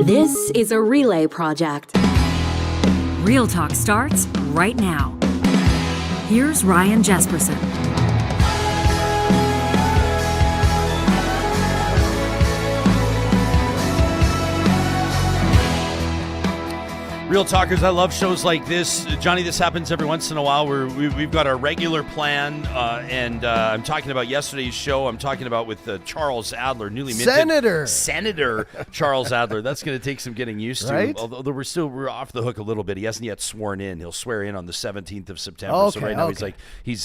This is a relay project. Real Talk starts right now. Here's Ryan Jesperson. Real Talkers, I love shows like this. Johnny, this happens every once in a while where we've got our regular plan, and I'm talking about yesterday's show. I'm talking about with Charles Adler, newly minted. Senator Charles Adler. That's going to take some getting used to. Right? Although we're off the hook a little bit. He hasn't yet sworn in. He'll swear in on the 17th of September. So right now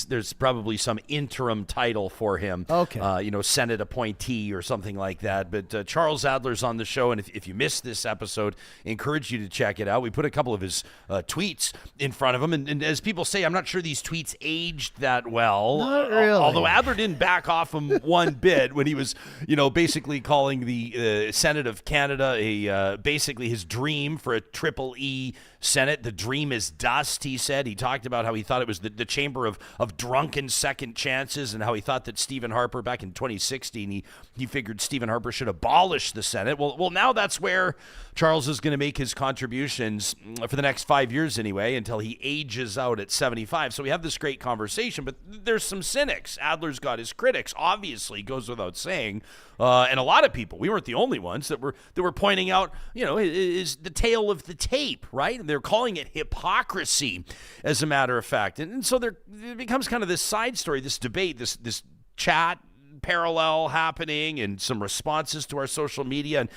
there's probably some interim title for him. Okay. Senate appointee or something like that. But Charles Adler's on the show, and if you missed this episode, I encourage you to check it out. We put a couple of his tweets in front of him, and as people say, I'm not sure these tweets aged that well. Not really. Although Adler didn't back off him one bit when he was, basically calling the Senate of Canada basically his dream for a triple E Senate. The dream is dust, he said. He talked about how he thought it was the chamber of drunken second chances, and how he thought that Stephen Harper, back in 2016, he figured Stephen Harper should abolish the Senate. Well, now that's where Charles is going to make his contributions for the next 5 years anyway, until he ages out at 75. So we have this great conversation, but there's some cynics. Adler's got his critics, obviously, goes without saying. And a lot of people, we weren't the only ones that were pointing out, is the tale of the tape, right? They're calling it hypocrisy, as a matter of fact. And so it becomes kind of this side story, this debate, this chat parallel happening, and some responses to our social media,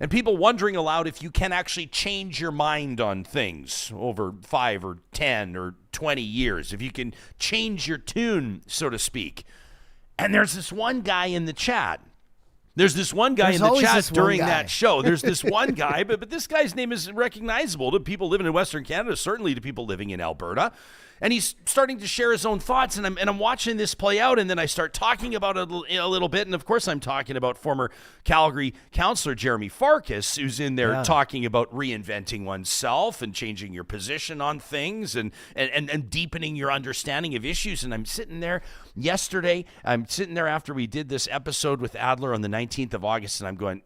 and people wondering aloud if you can actually change your mind on things over 5 or 10 or 20 years, if you can change your tune, so to speak. And there's this one guy in the chat. There's this one guy in the chat during that show. There's this one guy, but this guy's name is recognizable to people living in Western Canada, certainly to people living in Alberta. And he's starting to share his own thoughts, and I'm watching this play out, and then I start talking about it a little bit, and of course I'm talking about former Calgary councillor Jeromy Farkas, who's in there talking about reinventing oneself and changing your position on things and deepening your understanding of issues. And I'm sitting there after we did this episode with Adler on the 19th of August, and I'm going,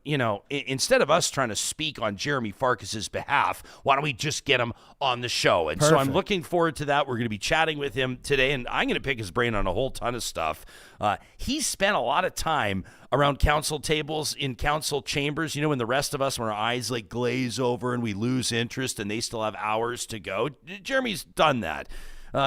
instead of us trying to speak on Jeromy Farkas's behalf, why don't we just get him on the show? And so I'm looking forward to that. We're going to be chatting with him today, and I'm going to pick his brain on a whole ton of stuff. He spent a lot of time around council tables, in council chambers, when the rest of us, when our eyes glaze over and we lose interest and they still have hours to go. Jeremy's done that.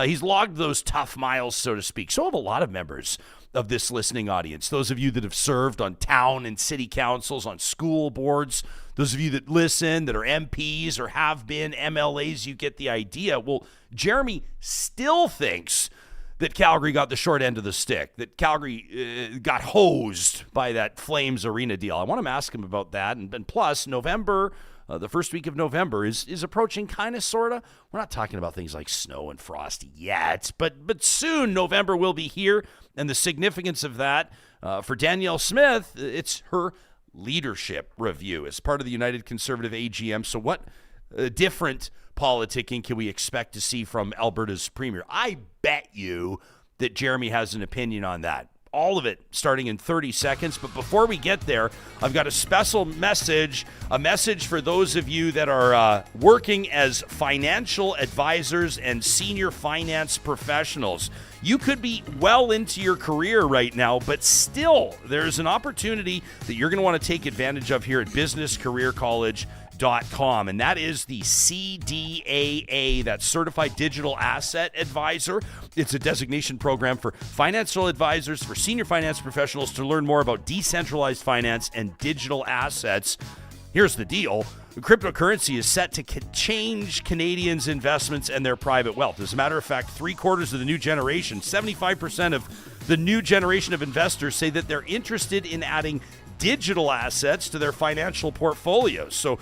He's logged those tough miles, so to speak. So have a lot of members of this listening audience. Those of you that have served on town and city councils, on school boards, those of you that listen, that are MPs or have been MLAs, you get the idea. Well, Jeromy still thinks that Calgary got the short end of the stick, that Calgary got hosed by that Flames arena deal. I want to ask him about that. And plus, November, the first week of November is approaching, kind of, sort of. We're not talking about things like snow and frost yet, but soon November will be here. And the significance of that for Danielle Smith, it's her leadership review as part of the United Conservative AGM. So what different politicking can we expect to see from Alberta's premier? I bet you that Jeromy has an opinion on that. All of it starting in 30 seconds. But before we get there, I've got a special message, a message for those of you that are working as financial advisors and senior finance professionals. You could be well into your career right now, but still there's an opportunity that you're going to want to take advantage of here at Business Career College. And that is the CDAA, that Certified Digital Asset Advisor. It's a designation program for financial advisors, for senior finance professionals to learn more about decentralized finance and digital assets. Here's the deal. Cryptocurrency is set to change Canadians' investments and their private wealth. As a matter of fact, 3/4 of the new generation, 75% of the new generation of investors say that they're interested in adding digital assets to their financial portfolios. So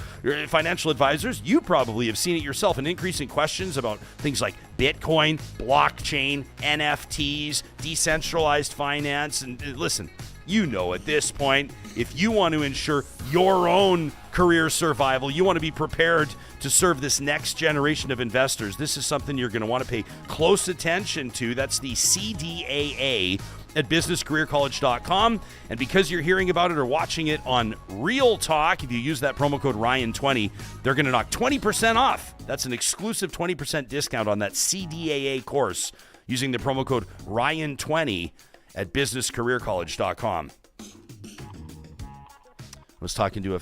financial advisors, you probably have seen it yourself, an increase in questions about things like Bitcoin, blockchain, NFTs, decentralized finance. And listen, at this point, if you want to ensure your own career survival, you want to be prepared to serve this next generation of investors, this is something you're going to want to pay close attention to. That's the CDAA. at businesscareercollege.com. And because you're hearing about it or watching it on Real Talk, if you use that promo code Ryan20, they're going to knock 20% off. That's an exclusive 20% discount on that CDAA course using the promo code Ryan20 at businesscareercollege.com. I was talking to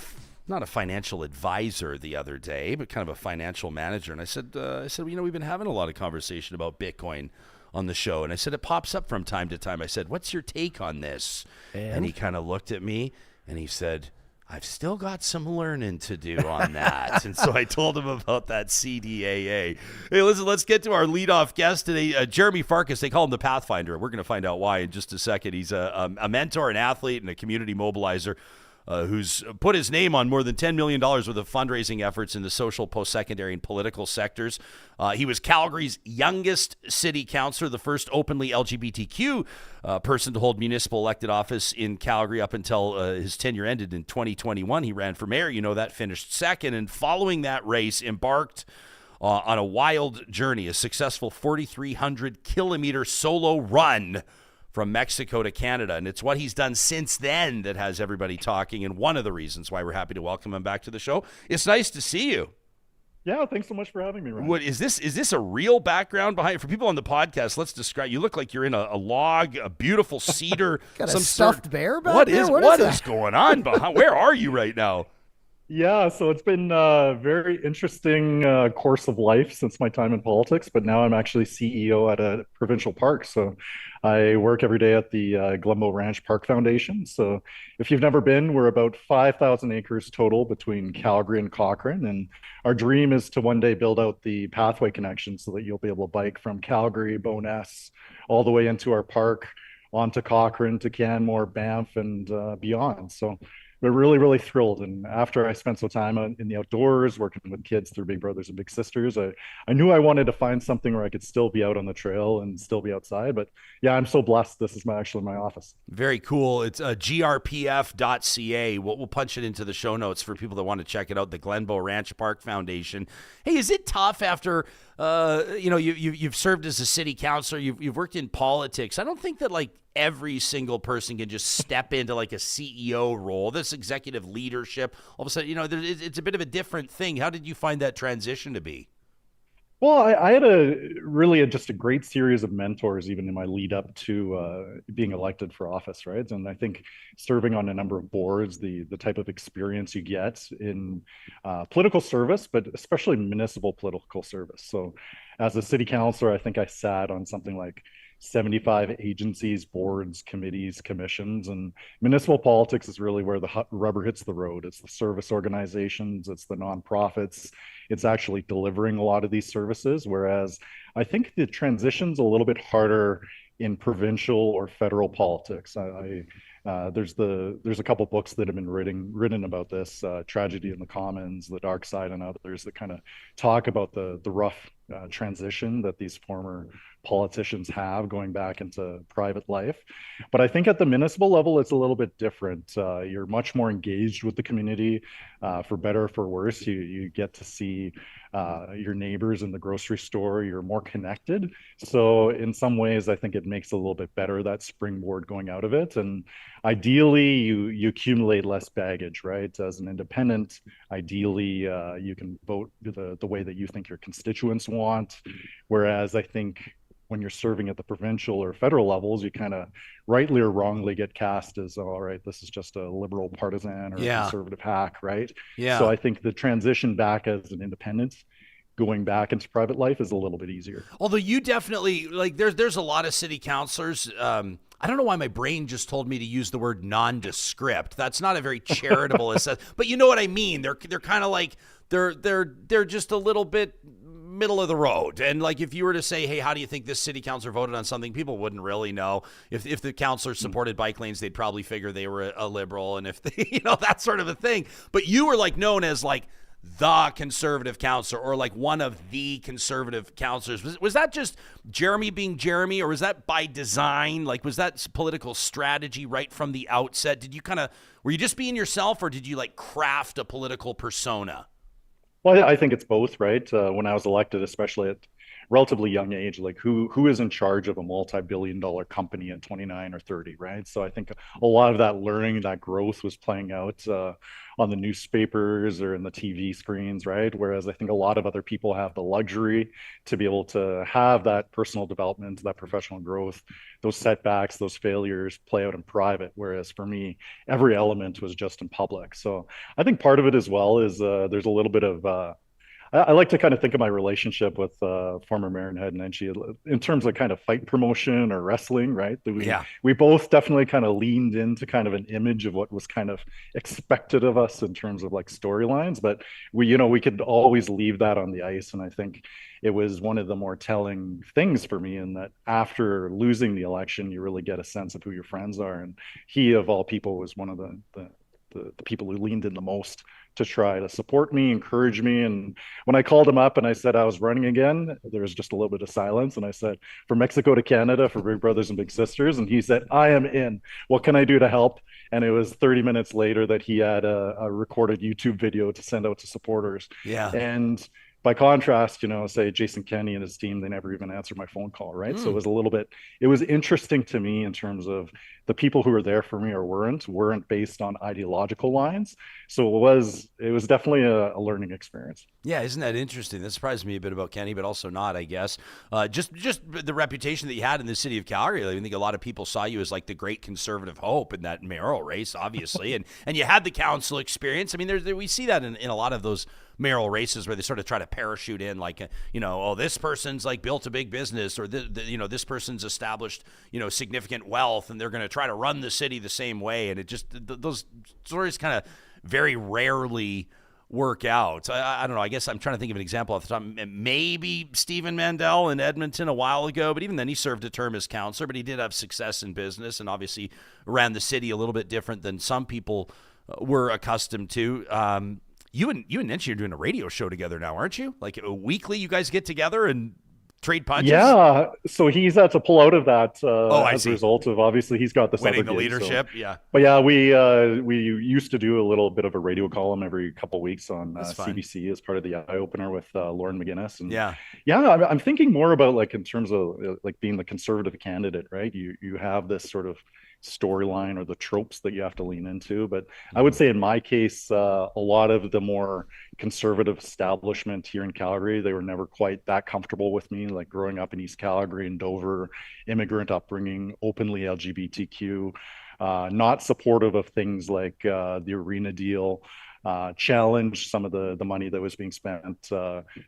not a financial advisor the other day, but kind of a financial manager. And I said, well, we've been having a lot of conversation about Bitcoin on the show. And I said, it pops up from time to time. I said, what's your take on this? And he kind of looked at me and he said, I've still got some learning to do on that. And so I told him about that CDAA. Hey, listen, let's get to our leadoff guest today, Jeromy Farkas. They call him the Pathfinder. We're going to find out why in just a second. He's a mentor, an athlete, and a community mobilizer. Who's put his name on more than $10 million worth of fundraising efforts in the social, post-secondary, and political sectors. He was Calgary's youngest city councillor, the first openly LGBTQ person to hold municipal elected office in Calgary up until his tenure ended in 2021. He ran for mayor. You know that, finished second. And following that race, embarked on a wild journey, a successful 4,300-kilometer solo run from Mexico to Canada. And it's what he's done since then that has everybody talking, and one of the reasons why we're happy to welcome him back to the show. It's nice to see you. Yeah, thanks so much for having me, Ryan. What is this? Is this a real background behind? For people on the podcast, let's describe. You look like you're in a log, a beautiful cedar. Got a stuffed bear back what there? is What is going on behind? Where are you right now? Yeah, so it's been a very interesting course of life since my time in politics, but now I'm actually CEO at a provincial park. So I work every day at the Glenbow Ranch Park Foundation. So if you've never been, we're about 5,000 acres total between Calgary and Cochrane. And our dream is to one day build out the pathway connection so that you'll be able to bike from Calgary, Bowness, all the way into our park, onto Cochrane, to Canmore, Banff, and beyond. So we're really, really thrilled. And after I spent some time in the outdoors, working with kids through Big Brothers and Big Sisters, I knew I wanted to find something where I could still be out on the trail and still be outside. But yeah, I'm so blessed. This is actually my office. Very cool. It's grpf.ca. We'll punch it into the show notes for people that want to check it out, the Glenbow Ranch Park Foundation. Hey, is it tough after, you've served as a city councilor, you've worked in politics? I don't think that every single person can just step into a CEO role, this executive leadership. All of a sudden, it's a bit of a different thing. How did you find that transition to be? Well, I had just a great series of mentors, even in my lead up to being elected for office, right? And I think serving on a number of boards, the type of experience you get in political service, but especially municipal political service. So as a city councilor, I think I sat on something like 75 agencies, boards, committees, commissions, and municipal politics is really where the rubber hits the road. It's the service organizations, it's the nonprofits, it's actually delivering a lot of these services. Whereas I think the transition's a little bit harder in provincial or federal politics. There's a couple books that have been written about this, Tragedy in the Commons, The Dark Side, and others that kind of talk about the rough transition that these former politicians have going back into private life. But I think at the municipal level, it's a little bit different. You're much more engaged with the community, for better or for worse. You get to see your neighbors in the grocery store. You're more connected. So in some ways, I think it makes it a little bit better, that springboard going out of it. And ideally, you accumulate less baggage, right? As an independent, ideally, you can vote the way that you think your constituents want. Whereas I think when you're serving at the provincial or federal levels, you kind of rightly or wrongly get cast as, all right, this is just a liberal partisan or a conservative hack, right? Yeah. So I think the transition back as an independent, going back into private life, is a little bit easier. Although you definitely, there's a lot of city councilors. I don't know why my brain just told me to use the word nondescript. That's not a very charitable assessment, but you know what I mean. They're kind of they're just a little bit middle of the road. And if you were to say, hey, how do you think this city councilor voted on something, people wouldn't really know. If the councilor supported bike lanes, they'd probably figure they were a liberal, and if they, that sort of a thing. But you were known as the conservative councilor, or one of the conservative councilors. Was that just Jeromy being Jeromy, or was that by design? Was that political strategy right from the outset? Did you were you just being yourself, or did you craft a political persona? Well, I think it's both, right? When I was elected, especially at relatively young age, like who is in charge of a multi-billion-dollar company at 29 or 30, right? So I think a lot of that learning, that growth was playing out on the newspapers or in the TV screens, right? Whereas I think a lot of other people have the luxury to be able to have that personal development, that professional growth, those setbacks, those failures play out in private. Whereas for me, every element was just in public. So I think part of it as well is there's a little bit of I like to kind of think of my relationship with former Mayor Head and Enchi in terms of kind of fight promotion or wrestling, right? We both definitely kind of leaned into kind of an image of what was kind of expected of us in terms of like storylines, but we could always leave that on the ice. And I think it was one of the more telling things for me in that after losing the election, you really get a sense of who your friends are. And he, of all people, was one of the people who leaned in the most to try to support me, encourage me. And when I called him up and I said I was running again, there was just a little bit of silence. And I said, from Mexico to Canada, for Big Brothers and Big Sisters. And he said, I am in. What can I do to help? And it was 30 minutes later that he had a recorded YouTube video to send out to supporters. Yeah. And by contrast, say Jason Kenney and his team, they never even answered my phone call, right? So it was interesting to me in terms of the people who were there for me or weren't based on ideological lines. So it was definitely a learning experience. Yeah, isn't that interesting? That surprised me a bit about Kenny, but also not, I guess. Just the reputation that you had in the city of Calgary. I think a lot of people saw you as like the great conservative hope in that mayoral race, obviously, and you had the council experience. I mean, we see that in a lot of those mayoral races where they sort of try to parachute in like, this person's like built a big business, or this person's established, significant wealth, and they're going to try to run the city the same way. And it just, those stories kind of very rarely work out. I don't know. I guess I'm trying to think of an example off the top. Maybe Stephen Mandel in Edmonton a while ago, but even then he served a term as councillor, but he did have success in business and obviously ran the city a little bit different than some people were accustomed to. You and Nenshi are doing a radio show together now, aren't you? Like weekly, you guys get together and trade punches? Yeah, so he's had to pull out of that as a result of, obviously, he's got this winning other the gig, leadership. So. Yeah, but yeah, we used to do a little bit of a radio column every couple of weeks on CBC as part of the Eye Opener with Lauren McGuinness. And yeah, I'm thinking more about like in terms of like being the conservative candidate, right? You have this sort of storyline or the tropes that you have to lean into, but I would say in my case, a lot of the more conservative establishment here in Calgary, they were never quite that comfortable with me. Like growing up in East Calgary and Dover, immigrant upbringing, openly LGBTQ, not supportive of things like the arena deal, challenged some of the money that was being spent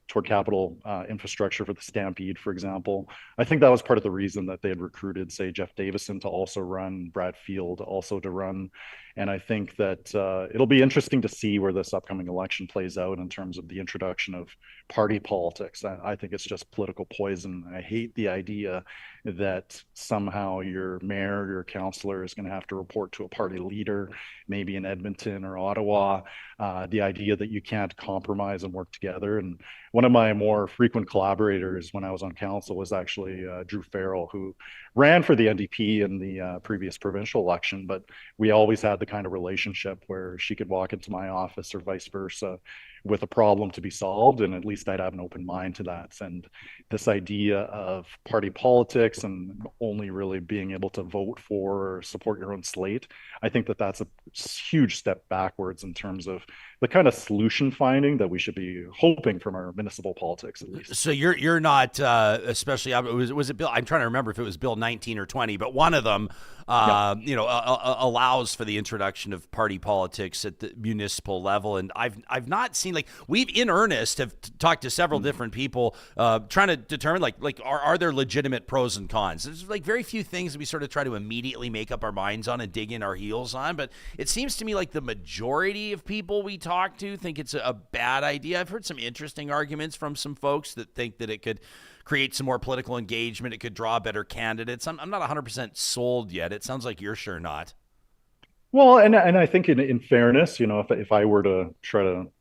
toward capital infrastructure for the Stampede, for example. I think that was part of the reason that they had recruited, say, Jeff Davison to also run, Brad Field also to run. And I think that it'll be interesting to see where this upcoming election plays out in terms of the introduction of party politics. I think it's just political poison. I hate the idea that somehow your mayor, your councillor is going to have to report to a party leader, maybe in Edmonton or Ottawa. The idea that you can't compromise and work together. And one of my more frequent collaborators when I was on council was actually Drew Farrell, who ran for the NDP in the previous provincial election, but we always had the kind of relationship where she could walk into my office or vice versa with a problem to be solved, and at least I'd have an open mind to that. And this idea of party politics and only really being able to vote for or support your own slate, I think that that's a huge step backwards in terms of the kind of solution finding that we should be hoping from our municipal politics, at least. So you're not especially was it Bill? I'm trying to remember if it was Bill 19 or 20, but one of them allows for the introduction of party politics at the municipal level. And I've not seen, like, we've in earnest have talked to several different people trying to determine like are there legitimate pros and cons. There's like very few things that we sort of try to immediately make up our minds on and dig in our heels on, but it seems to me like the majority of people we talk to think it's a bad idea. I've heard some interesting arguments from some folks that think that it could create some more political engagement. It could draw better candidates. I'm not 100% sold yet. It sounds like you're sure not. Well, and I think in fairness, if I were to try to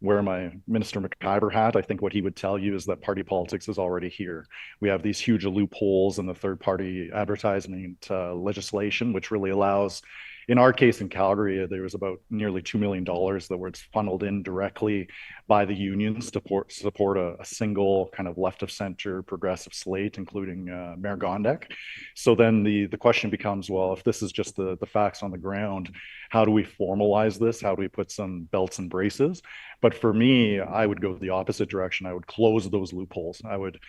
wear my Minister McIver hat, I think what he would tell you is that party politics is already here. We have these huge loopholes in the third-party advertisement legislation, which really allows in our case in Calgary, there was about nearly $2 million that was funneled in directly by the unions to support a single kind of left of center progressive slate, including Mayor Gondek. So then the question becomes, well, if this is just the facts on the ground, how do we formalize this? How do we put some belts and braces? But for me, I would go the opposite direction. I would close those loopholes. I would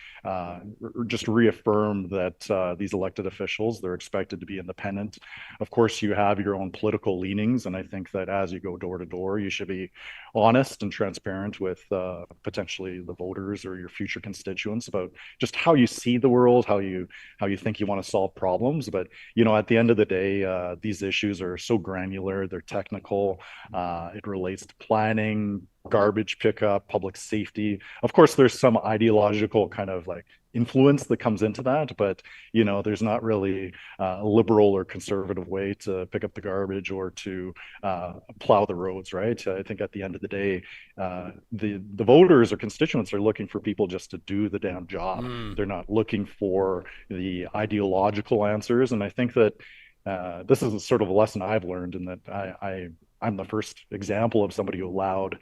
just reaffirm that these elected officials, they're expected to be independent. Of course, you have your own political leanings, and I think that as you go door to door, you should be honest and transparent with potentially the voters or your future constituents about just how you see the world, how you think you want to solve problems. But at the end of the day, these issues are so granular, they're technical. It relates to planning, garbage pickup, public safety. Of course, there's some ideological kind of like influence that comes into that, but there's not really a liberal or conservative way to pick up the garbage or to plow the roads, right? I think at the end of the day, the voters or constituents are looking for people just to do the damn job. They're not looking for the ideological answers, and I think that this is a sort of a lesson I've learned in that I'm the first example of somebody who allowed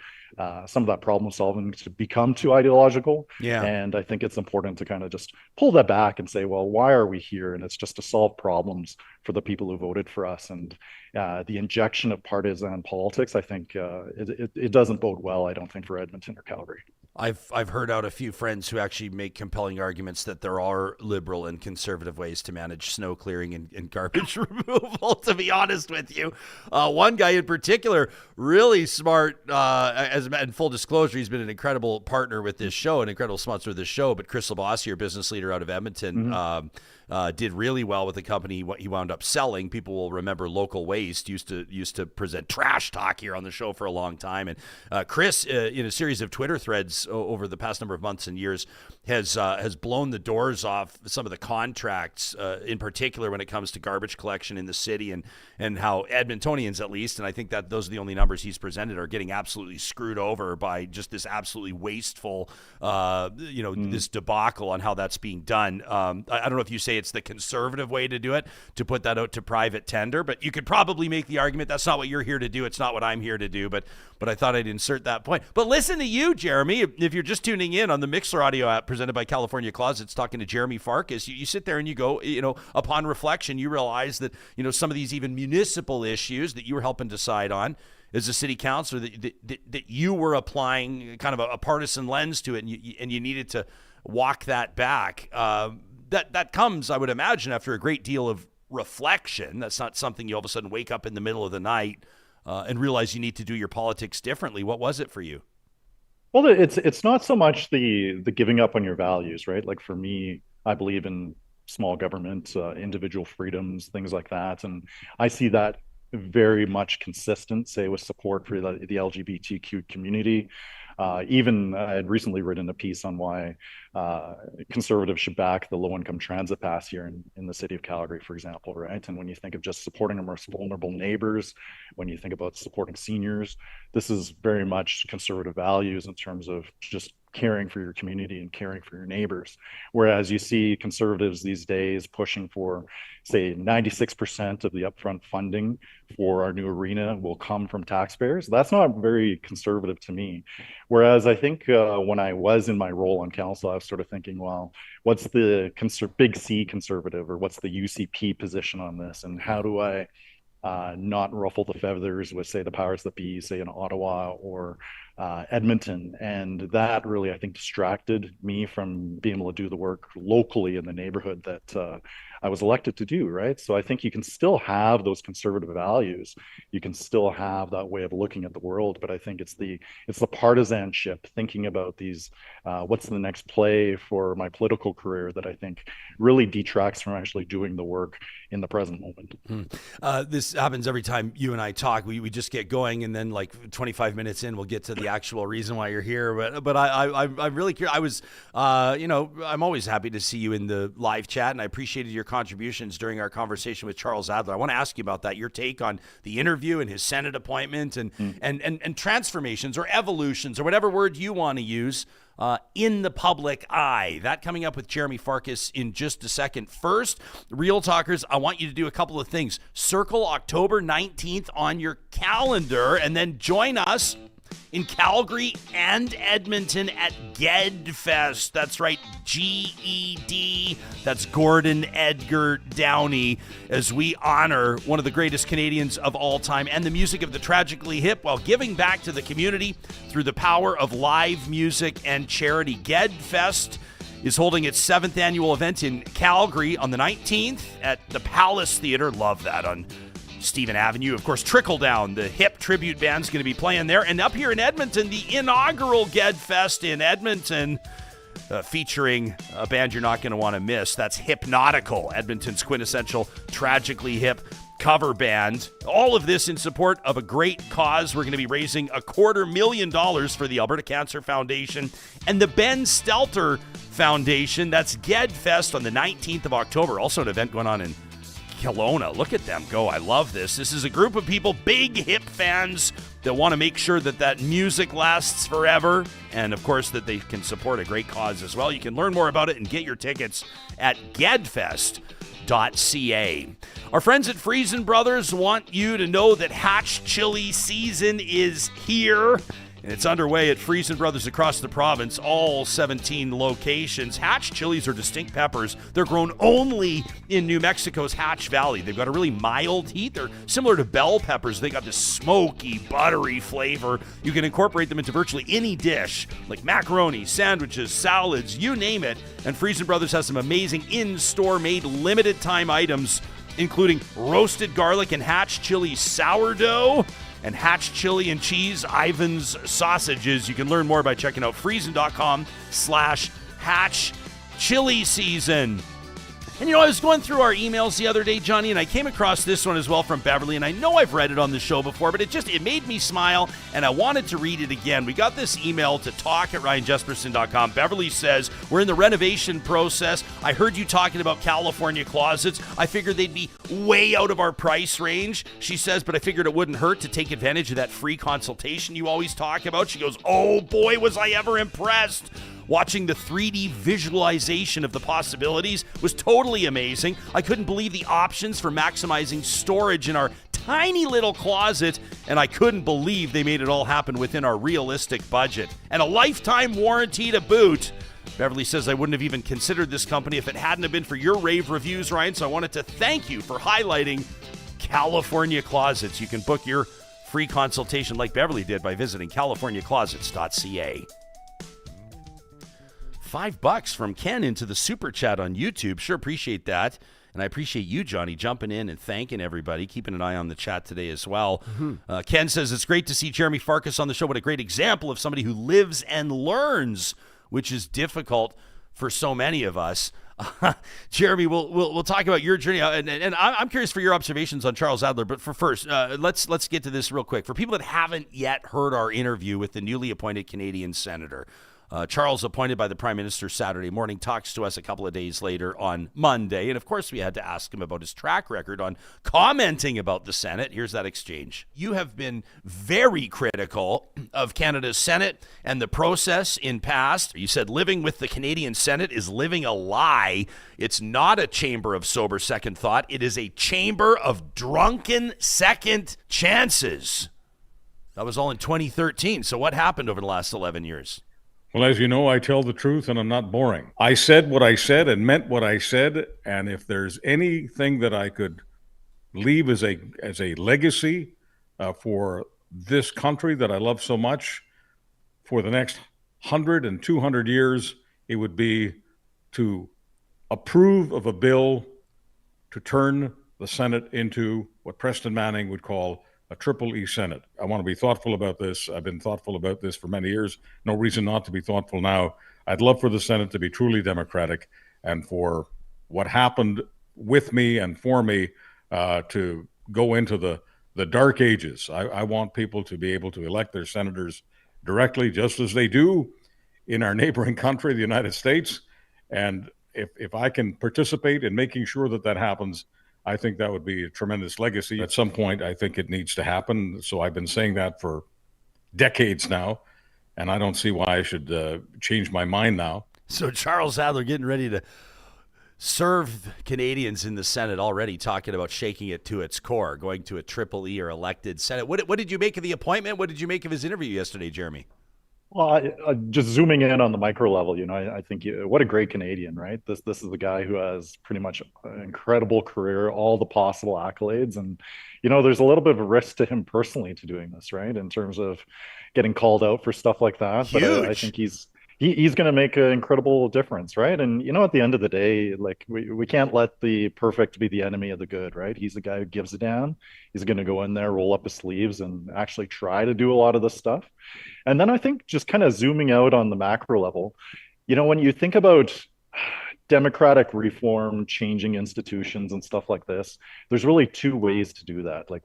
some of that problem solving to become too ideological. Yeah. And I think it's important to kind of just pull that back and say, well, why are we here? And it's just to solve problems for the people who voted for us. And the injection of partisan politics, I think it doesn't bode well, I don't think, for Edmonton or Calgary. I've heard out a few friends who actually make compelling arguments that there are liberal and conservative ways to manage snow clearing and garbage removal, to be honest with you. One guy in particular, really smart, as in full disclosure, he's been an incredible partner with this show, an incredible sponsor of this show, but Chris Labossiere, business leader out of Edmonton, did really well with the company. What he wound up selling, people will remember Local Waste, used to present trash talk here on the show for a long time. And Chris, in a series of Twitter threads over the past number of months and years, has blown the doors off some of the contracts, in particular when it comes to garbage collection in the city, and how Edmontonians, at least, and I think that those are the only numbers he's presented, are getting absolutely screwed over by just this absolutely wasteful, this debacle on how that's being done. I don't know if you say it's the conservative way to do it, to put that out to private tender, but you could probably make the argument that's not what you're here to do. It's not what I'm here to do, but I thought I'd insert that point. But listen to you, Jeromy. If you're just tuning in on the Mixler audio app presented by California Closets, talking to Jeromy Farkas, you sit there and you go, upon reflection, you realize that, some of these even municipal issues that you were helping decide on as a city councilor, that you were applying kind of a partisan lens to it, and you needed to walk that back. That comes, I would imagine, after a great deal of reflection. That's not something you all of a sudden wake up in the middle of the night and realize you need to do your politics differently. What was it for you? Well, it's not so much the giving up on your values, right? Like for me, I believe in small government, individual freedoms, things like that. And I see that very much consistent, say, with support for the LGBTQ community. Even I had recently written a piece on why conservatives should back the low-income transit pass here in the city of Calgary, for example, right? And when you think of just supporting our most vulnerable neighbors, when you think about supporting seniors, this is very much conservative values in terms of just caring for your community and caring for your neighbors. Whereas you see conservatives these days pushing for, say, 96% of the upfront funding for our new arena will come from taxpayers. That's not very conservative to me. Whereas I think when I was in my role on council, I was sort of thinking, well, what's the big C conservative, or what's the UCP position on this? And how do I not ruffle the feathers with, say, the powers that be, say, in Ottawa or Edmonton? And that really, I think, distracted me from being able to do the work locally in the neighborhood that I was elected to do, right? So I think you can still have those conservative values. You can still have that way of looking at the world, but I think it's the partisanship, thinking about these, what's the next play for my political career, that I think really detracts from actually doing the work in the present moment. This happens every time you and I talk. We just get going, and then like 25 minutes in, we'll get to the actual reason why you're here, but I'm really curious. I was, I'm always happy to see you in the live chat, and I appreciated your contributions during our conversation with Charles Adler. I want to ask you about that, your take on the interview and his Senate appointment and transformations or evolutions or whatever word you want to use in the public eye. That coming up with Jeromy Farkas in just a second. First, Real Talkers, I want you to do a couple of things. Circle October 19th on your calendar, and then join us in Calgary and Edmonton at GEDfest. That's right, GED. That's Gordon Edgar Downey, as we honor one of the greatest Canadians of all time and the music of the tragically hip while giving back to the community through the power of live music and charity. GEDfest is holding its 7th annual event in Calgary on the 19th at the Palace Theatre. Love that, on Stephen Avenue. Of course, Trickle Down, the hip tribute band's going to be playing there. And up here in Edmonton, the inaugural GEDfest in Edmonton, featuring a band you're not going to want to miss. That's Hypnotical, Edmonton's quintessential tragically hip cover band. All of this in support of a great cause. We're going to be raising $250,000 for the Alberta Cancer Foundation and the Ben Stelter Foundation. That's GEDfest on the 19th of October. Also an event going on in Kelowna. Look at them go. I love this. This is a group of people, big hip fans, that want to make sure that music lasts forever, and of course that they can support a great cause as well. You can learn more about it and get your tickets at gedfest.ca. Our friends at Friesen Brothers want you to know that Hatch Chili season is here, and it's underway at Friesen Brothers across the province, all 17 locations. Hatch chilies are distinct peppers. They're grown only in New Mexico's Hatch Valley. They've got a really mild heat. They're similar to bell peppers. They got this smoky, buttery flavor. You can incorporate them into virtually any dish, like macaroni, sandwiches, salads, you name it. And Friesen Brothers has some amazing in-store made limited time items, including roasted garlic and Hatch chili sourdough, and Hatch chili and cheese Ivan's sausages. You can learn more by checking out friesen.com/Hatch chili season. And I was going through our emails the other day, Johnny, and I came across this one as well from Beverly, and I know I've read it on the show before, but it made me smile, and I wanted to read it again. We got this email to talk@ryanjesperson.com. Beverly says, we're in the renovation process. I heard you talking about California closets. I figured they'd be way out of our price range. She says, but I figured it wouldn't hurt to take advantage of that free consultation you always talk about. She goes, oh boy, was I ever impressed. Watching the 3D visualization of the possibilities was totally amazing. I couldn't believe the options for maximizing storage in our tiny little closet, and I couldn't believe they made it all happen within our realistic budget. And a lifetime warranty to boot. Beverly says, I wouldn't have even considered this company if it hadn't have been for your rave reviews, Ryan, so I wanted to thank you for highlighting California Closets. You can book your free consultation like Beverly did by visiting californiaclosets.ca. $5 from Ken into the super chat on YouTube. Sure appreciate that. And I appreciate you, Johnny, jumping in and thanking everybody, keeping an eye on the chat today as well. Ken says, it's great to see Jeromy Farkas on the show. What a great example of somebody who lives and learns, which is difficult for so many of us. Jeromy, we'll talk about your journey, and I'm curious for your observations on Charles Adler. But for first, let's get to this real quick. For people that haven't yet heard our interview with the newly appointed Canadian senator, Charles, appointed by the Prime Minister Saturday morning, talks to us a couple of days later on Monday. And of course, we had to ask him about his track record on commenting about the Senate. Here's that exchange. You have been very critical of Canada's Senate and the process in past. You said living with the Canadian Senate is living a lie. It's not a chamber of sober second thought. It is a chamber of drunken second chances. That was all in 2013. So what happened over the last 11 years? Well, as you know, I tell the truth and I'm not boring. I said what I said and meant what I said. And if there's anything that I could leave as a legacy for this country that I love so much for the next 100 and 200 years, it would be to approve of a bill to turn the Senate into what Preston Manning would call a triple E Senate. I want to be thoughtful about this. I've been thoughtful about this for many years. No reason not to be thoughtful now. I'd love for the Senate to be truly democratic and for what happened with me and for me to go into the dark ages. I want people to be able to elect their senators directly, just as they do in our neighboring country, the United States. And if I can participate in making sure that that happens, I think that would be a tremendous legacy. At some point, I think it needs to happen. So I've been saying that for decades now, and I don't see why I should change my mind now. So Charles Adler getting ready to serve Canadians in the Senate, already talking about shaking it to its core, going to a triple E or elected Senate. What did you make of the appointment? What did you make of his interview yesterday, Jeromy? Well, just zooming in on the micro level, I think what a great Canadian, right? This is the guy who has pretty much an incredible career, all the possible accolades, and there's a little bit of a risk to him personally to doing this, right? In terms of getting called out for stuff like that. Huge. But I think he's going to make an incredible difference, right? And at the end of the day, like we can't let the perfect be the enemy of the good, right? He's the guy who gives a damn. He's going to go in there, roll up his sleeves, and actually try to do a lot of this stuff. And then I think just kind of zooming out on the macro level, when you think about democratic reform, changing institutions and stuff like this, there's really two ways to do that. Like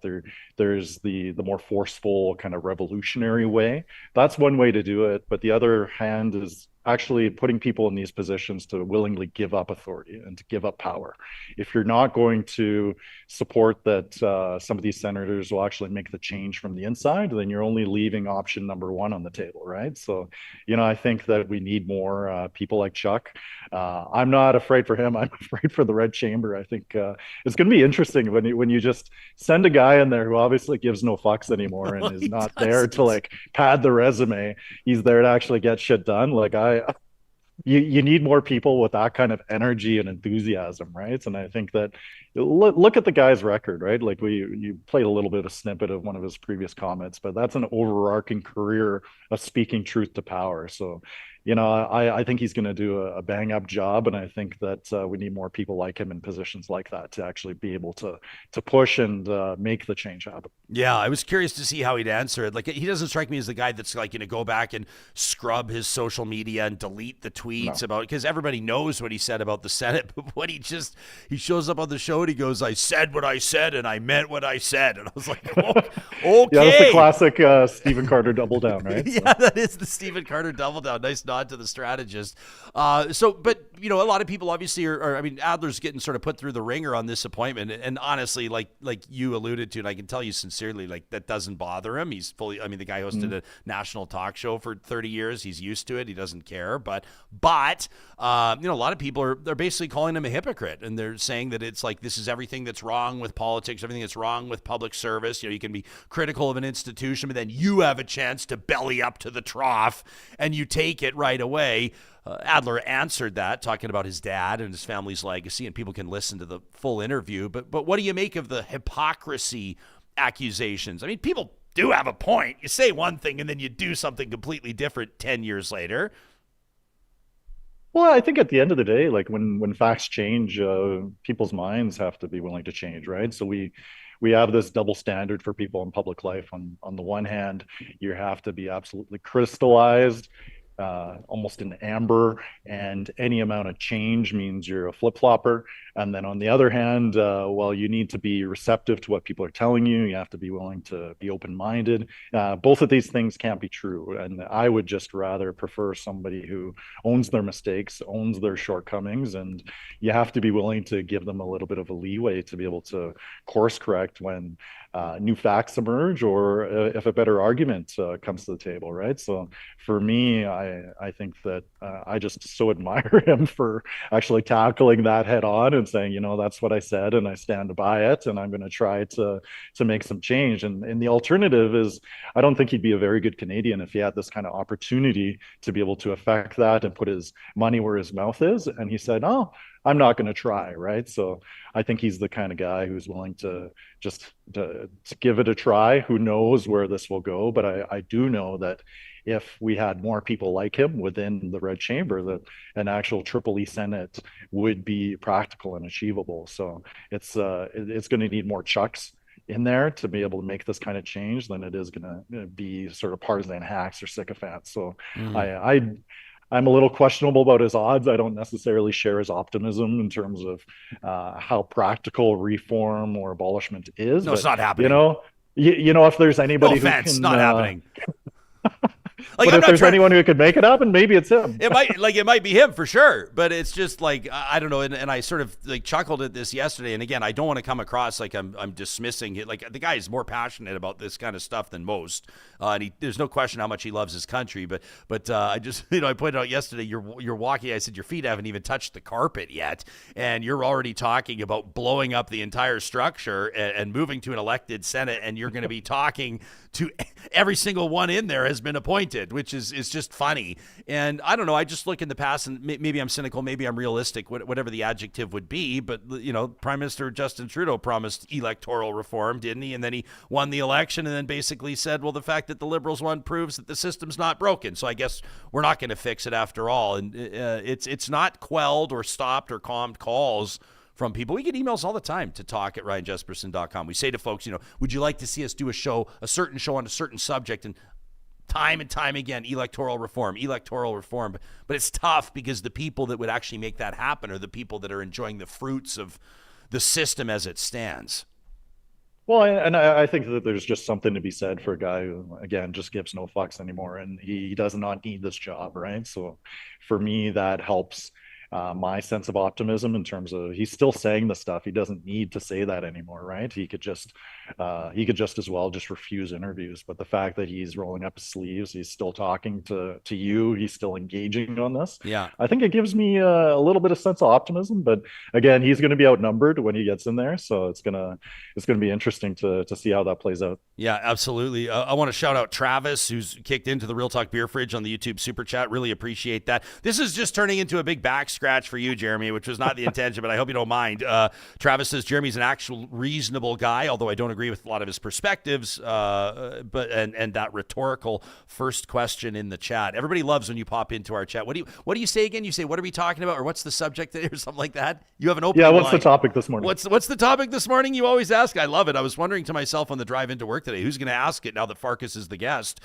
there's the more forceful kind of revolutionary way. That's one way to do it. But the other hand is actually putting people in these positions to willingly give up authority and to give up power. If you're not going to support that some of these senators will actually make the change from the inside, then you're only leaving option number one on the table, right? So, I think that we need more people like Chuck. I'm not afraid for him. I'm afraid for the Red Chamber. I think it's going to be interesting when you just send a guy in there who obviously gives no fucks anymore and is not there to like pad the resume. He's there to actually get shit done. Like you need more people with that kind of energy and enthusiasm, right? And I think that look at the guy's record, right? Like you played a little bit of a snippet of one of his previous comments, but that's an overarching career of speaking truth to power. So, I think he's going to do a bang up job, and I think that we need more people like him in positions like that to actually be able to push and make the change happen. Yeah, I was curious to see how he'd answer it. Like, he doesn't strike me as the guy that's like going to go back and scrub his social media and delete the tweets about, because everybody knows what he said about the Senate. But what he shows up on the show and he goes, "I said what I said and I meant what I said," and I was like, oh, okay. Yeah, that's the classic Stephen Carter double down, right? Yeah, that is the Stephen Carter double down. Nice nod to the strategist. But a lot of people obviously Adler's getting sort of put through the ringer on this appointment, and honestly, like you alluded to, and I can tell you sincerely, like, that doesn't bother him. He's fully, the guy hosted a national talk show for 30 years. He's used to it. He doesn't care. But a lot of people they're basically calling him a hypocrite, and they're saying that it's like, this is everything that's wrong with politics, everything that's wrong with public service. You can be critical of an institution, but then you have a chance to belly up to the trough and you take it right away. Adler answered that, talking about his dad and his family's legacy, and people can listen to the full interview. But what do you make of the hypocrisy accusations? People do have a point. You say one thing and then you do something completely different 10 years later. Well, I think at the end of the day, like when facts change, people's minds have to be willing to change, right? So we have this double standard for people in public life. On the one hand, you have to be absolutely crystallized, almost in amber, and any amount of change means you're a flip-flopper. And then on the other hand, you need to be receptive to what people are telling you. You have to be willing to be open-minded. Both of these things can't be true. And I would just rather prefer somebody who owns their mistakes, owns their shortcomings, and you have to be willing to give them a little bit of a leeway to be able to course correct when new facts emerge, or if a better argument comes to the table, right? So for me, I think that I just so admire him for actually tackling that head on and saying, that's what I said and I stand by it, and I'm going to try to make some change. And the alternative is, I don't think he'd be a very good Canadian if he had this kind of opportunity to be able to affect that and put his money where his mouth is. And he said, "Oh, I'm not going to try," right? So I think he's the kind of guy who's willing to just to give it a try. Who knows where this will go? But I do know that if we had more people like him within the Red Chamber, that an actual Triple E Senate would be practical and achievable. So it's going to need more Chucks in there to be able to make this kind of change than it is going to be sort of partisan hacks or sycophants. So I'm a little questionable about his odds. I don't necessarily share his optimism in terms of how practical reform or abolishment is. No, it's not happening. If there's anybody no offense, who can, not happening. Like, but I'm if not there's trying. anyone who could make it happen, maybe it's him. It might be him for sure, but it's just like, I don't know. And I sort of like chuckled at this yesterday. And again, I don't want to come across like I'm dismissing it. Like, the guy is more passionate about this kind of stuff than most. And there's no question how much he loves his country. But I just, I pointed out yesterday, you're walking. I said, your feet haven't even touched the carpet yet. And you're already talking about blowing up the entire structure and moving to an elected Senate. And you're going to be talking to every single one in there has been appointed, which is just funny. And I don't know, I just look in the past, and maybe I'm cynical, maybe I'm realistic, whatever the adjective would be, but Prime Minister Justin Trudeau promised electoral reform, didn't he? And then he won the election and then basically said, well, the fact that the Liberals won proves that the system's not broken, so I guess we're not going to fix it after all. And it's not quelled or stopped or calmed calls from people. We get emails all the time to talk@ryanjesperson.com. We say to folks, would you like to see us do a certain show on a certain subject? And time again, electoral reform. But it's tough because the people that would actually make that happen are the people that are enjoying the fruits of the system as it stands. Well, and I think that there's just something to be said for a guy who, again, just gives no fucks anymore, and he does not need this job, right? So for me, that helps my sense of optimism in terms of he's still saying the stuff. He doesn't need to say that anymore, right? He could just as well just refuse interviews. But the fact that he's rolling up his sleeves, he's still talking to you, he's still engaging on this. Yeah, I think it gives me a little bit of sense of optimism. But again, he's going to be outnumbered when he gets in there, so it's gonna be interesting to see how that plays out. Yeah, absolutely. I want to shout out Travis, who's kicked into the Real Talk Beer Fridge on the YouTube Super Chat. Really appreciate that. This is just turning into a big back scratch for you, Jeromy, which was not the intention, but I hope you don't mind. Travis says Jeremy's an actual reasonable guy, although I don't agree with a lot of his perspectives. But that rhetorical first question in the chat. Everybody loves when you pop into our chat. What do you say again? You say, what are we talking about, or what's the subject, or something like that? You have an open. Yeah, what's the topic this morning? What's the topic this morning? You always ask. I love it. I was wondering to myself on the drive into work today, who's going to ask it now that Farkas is the guest?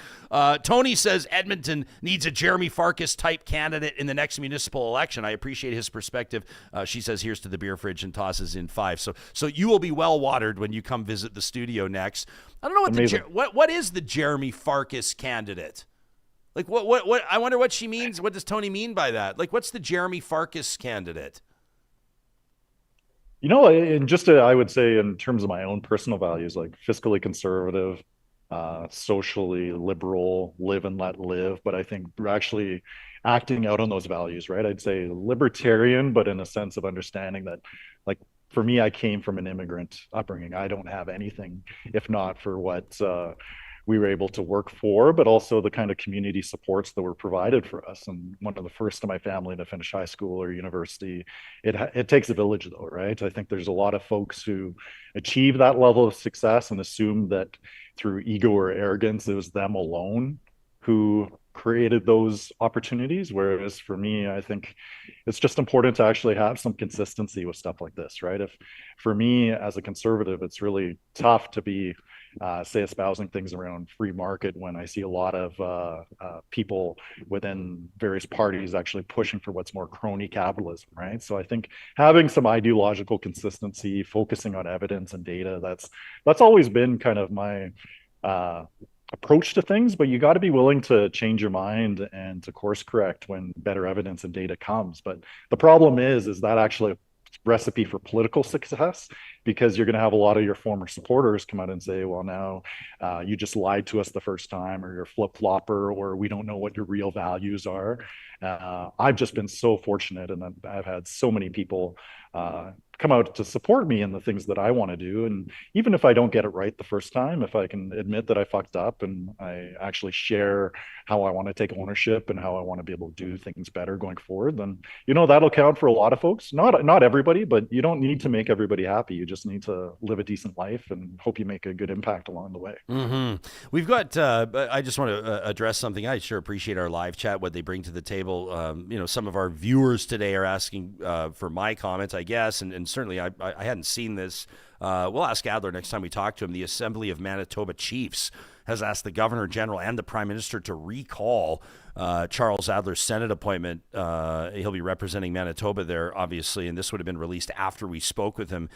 Tony says Edmonton needs a Jeromy Farkas type candidate in the next municipal election. I appreciate his perspective. She says, here's to the beer fridge, and tosses in 5. So you will be well watered when you come visit the studio next. I don't know what is the Jeromy Farkas candidate? Like what I wonder what she means. What does Tony mean by that? Like, what's the Jeromy Farkas candidate? And I would say in terms of my own personal values, like fiscally conservative, socially liberal, live and let live. But I think we're actually acting out on those values, right? I'd say libertarian, but in a sense of understanding that, like, for me, I came from an immigrant upbringing. I don't have anything if not for what we were able to work for, but also the kind of community supports that were provided for us. And one of the first in my family to finish high school or university. It takes a village, though, right? I think there's a lot of folks who achieve that level of success and assume that through ego or arrogance, it was them alone who created those opportunities. Whereas for me, I think it's just important to actually have some consistency with stuff like this, right? For me as a conservative, it's really tough to be say espousing things around free market when I see a lot of people within various parties actually pushing for what's more crony capitalism, right? So I think having some ideological consistency, focusing on evidence and data, that's always been kind of my approach to things, but you got to be willing to change your mind and to course correct when better evidence and data comes. But the problem is that actually a recipe for political success, because you're going to have a lot of your former supporters come out and say, well, now you just lied to us the first time, or you're a flip-flopper, or we don't know what your real values are. I've just been so fortunate, and I've had so many people come out to support me in the things that I want to do. And even if I don't get it right the first time, if I can admit that I fucked up and I actually share how I want to take ownership and how I want to be able to do things better going forward, then, that'll count for a lot of folks. Not everybody, but you don't need to make everybody happy. You just need to live a decent life and hope you make a good impact along the way. Mm-hmm. We've got, I just want to address something. I sure appreciate our live chat, what they bring to the table. Some of our viewers today are asking for my comments, I guess, and certainly I hadn't seen this. We'll ask Adler next time we talk to him. The Assembly of Manitoba Chiefs has asked the Governor General and the Prime Minister to recall Charles Adler's Senate appointment. He'll be representing Manitoba there, obviously, and this would have been released after we spoke with him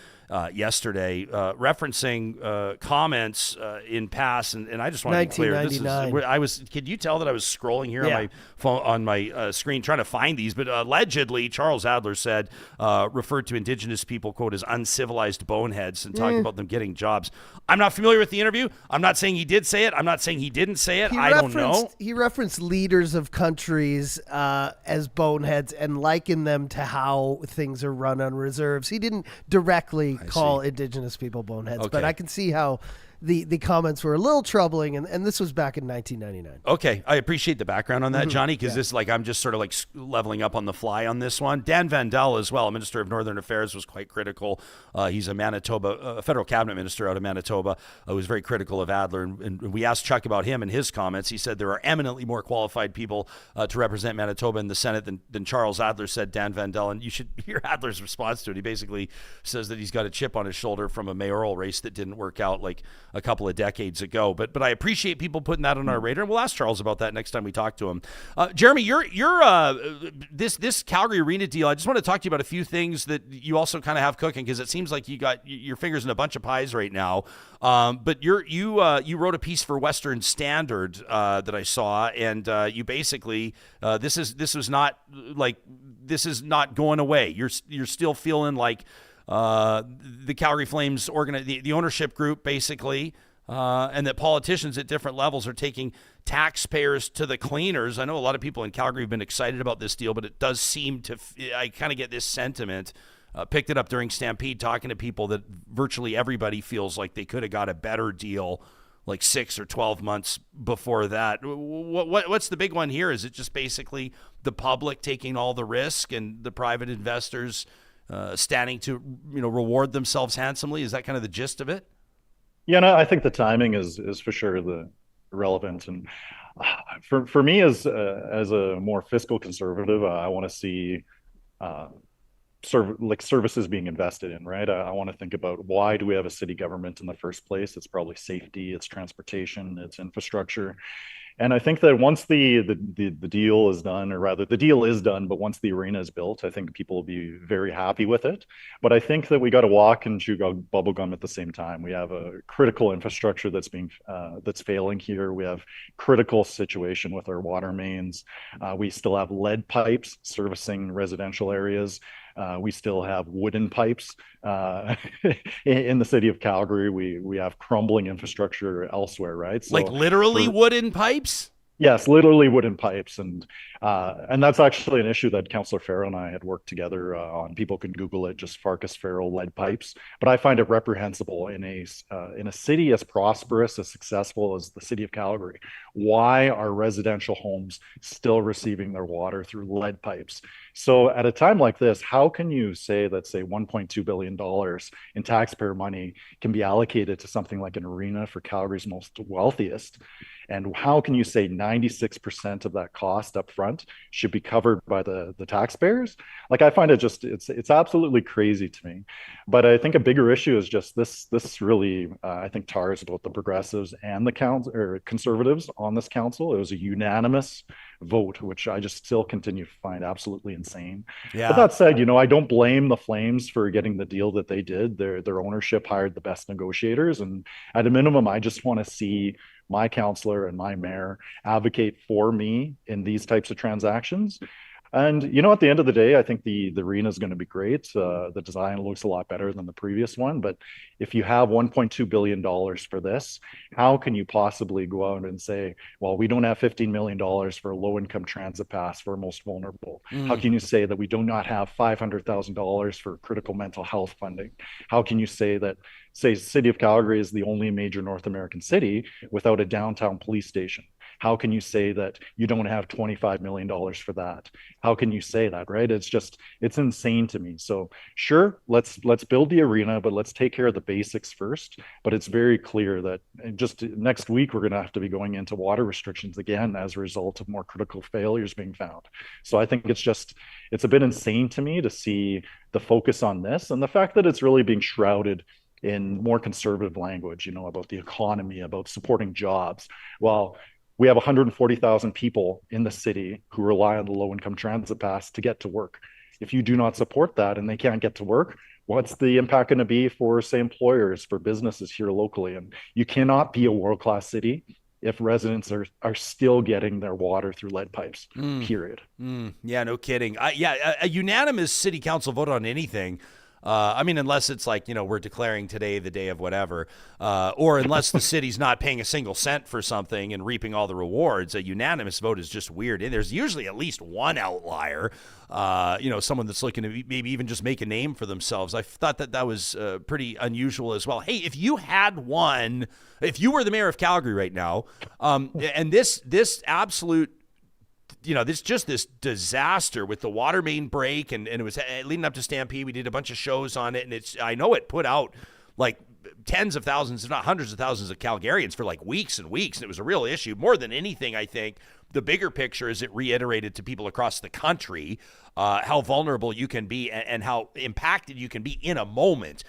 yesterday, referencing comments in past. And I just want to be clear. This is, could you tell that I was scrolling here on my phone, on my screen, trying to find these? But allegedly, Charles Adler said, referred to Indigenous people, quote, as uncivilized boneheads, and talked about them getting jobs. I'm not familiar with the interview. I'm not saying he did say it. I'm not saying he didn't say it. I don't know. He referenced leaders of countries as boneheads and likened them to how things are run on reserves. He didn't directly call Indigenous people boneheads, but I can see how the comments were a little troubling, and this was back in 1999. Okay, I appreciate the background on that, Johnny, because this, like, I'm just sort of like leveling up on the fly on this one. Dan Vandel as well, Minister of Northern Affairs, was quite critical. He's a Manitoba, federal cabinet minister out of Manitoba, was very critical of Adler, and we asked Chuck about him and his comments. He said there are eminently more qualified people to represent Manitoba in the Senate than Charles Adler, said Dan Vandel, and you should hear Adler's response to it. He basically says that he's got a chip on his shoulder from a mayoral race that didn't work out like a couple of decades ago. But I appreciate people putting that on our radar. We'll ask Charles about that next time we talk to him. Jeromy, you're this Calgary Arena deal. I just want to talk to you about a few things that you also kind of have cooking, because it seems like you got your fingers in a bunch of pies right now. But you wrote a piece for Western Standard that I saw, and you basically this is not going away. You're still feeling like the Calgary Flames the ownership group, basically, and that politicians at different levels are taking taxpayers to the cleaners. I know a lot of people in Calgary have been excited about this deal, but it does seem to, I kind of get this sentiment. Picked it up during Stampede, talking to people, that virtually everybody feels like they could have got a better deal like 6 or 12 months before that. What's the big one here? Is it just basically the public taking all the risk and the private investors standing to reward themselves handsomely? Is that kind of the gist of it? Yeah, no, I think the timing is for sure the relevant, and for me as a more fiscal conservative, I want to see services being invested in, right? I want to think about, why do we have a city government in the first place? It's probably safety, it's transportation, it's infrastructure. And I think that once the deal is done, or rather the deal is done, but once the arena is built, I think people will be very happy with it. But I think that we got to walk and chew bubble gum at the same time. We have a critical infrastructure that's failing here. We have critical situation with our water mains. We still have lead pipes servicing residential areas. We still have wooden pipes in the city of Calgary. We have crumbling infrastructure elsewhere, right? So like literally wooden pipes? Yes, literally wooden pipes, and that's actually an issue that Councillor Farrell and I had worked together on. People can Google it, just Farkas Farrell lead pipes. But I find it reprehensible in a city as prosperous, as successful as the city of Calgary. Why are residential homes still receiving their water through lead pipes? So at a time like this, how can you say that, say, $1.2 billion in taxpayer money can be allocated to something like an arena for Calgary's most wealthiest? And how can you say 96% of that cost up front should be covered by the taxpayers? Like, I find it just, it's absolutely crazy to me. But I think a bigger issue is just this really, I think, tars both the progressives and the council, or conservatives on this council. It was a unanimous vote, which I just still continue to find absolutely insane. Yeah. But that said, I don't blame the Flames for getting the deal that they did. Their ownership hired the best negotiators. And at a minimum, I just want to see my councillor and my mayor advocate for me in these types of transactions. And, at the end of the day, I think the arena is going to be great. The design looks a lot better than the previous one. But if you have $1.2 billion for this, how can you possibly go out and say, well, we don't have $15 million for a low-income transit pass for most vulnerable? How can you say that we do not have $500,000 for critical mental health funding? How can you say that, say, City of Calgary is the only major North American city without a downtown police station? How can you say that you don't have $25 million for that? How can you say that, right? It's insane to me. So sure, let's build the arena, but let's take care of the basics first. But it's very clear that just next week, we're going to have to be going into water restrictions again as a result of more critical failures being found. So I think it's a bit insane to me to see the focus on this, and the fact that it's really being shrouded in more conservative language, about the economy, about supporting jobs. Well, we have 140,000 people in the city who rely on the low-income transit pass to get to work. If you do not support that and they can't get to work, what's the impact going to be for, say, employers, for businesses here locally? And you cannot be a world-class city if residents are still getting their water through lead pipes, period. Yeah, no kidding. A unanimous city council vote on anything. Unless it's like, we're declaring today the day of whatever, or unless the city's not paying a single cent for something and reaping all the rewards, a unanimous vote is just weird. And there's usually at least one outlier, someone that's looking to maybe even just make a name for themselves. I thought that was pretty unusual as well. Hey, if you were the mayor of Calgary right now, and this absolute this disaster with the water main break, and it was leading up to Stampede. We did a bunch of shows on it, and I know it put out like tens of thousands, if not hundreds of thousands of Calgarians for like weeks and weeks. And it was a real issue. More than anything, I think the bigger picture is it reiterated to people across the country how vulnerable you can be and how impacted you can be in a moment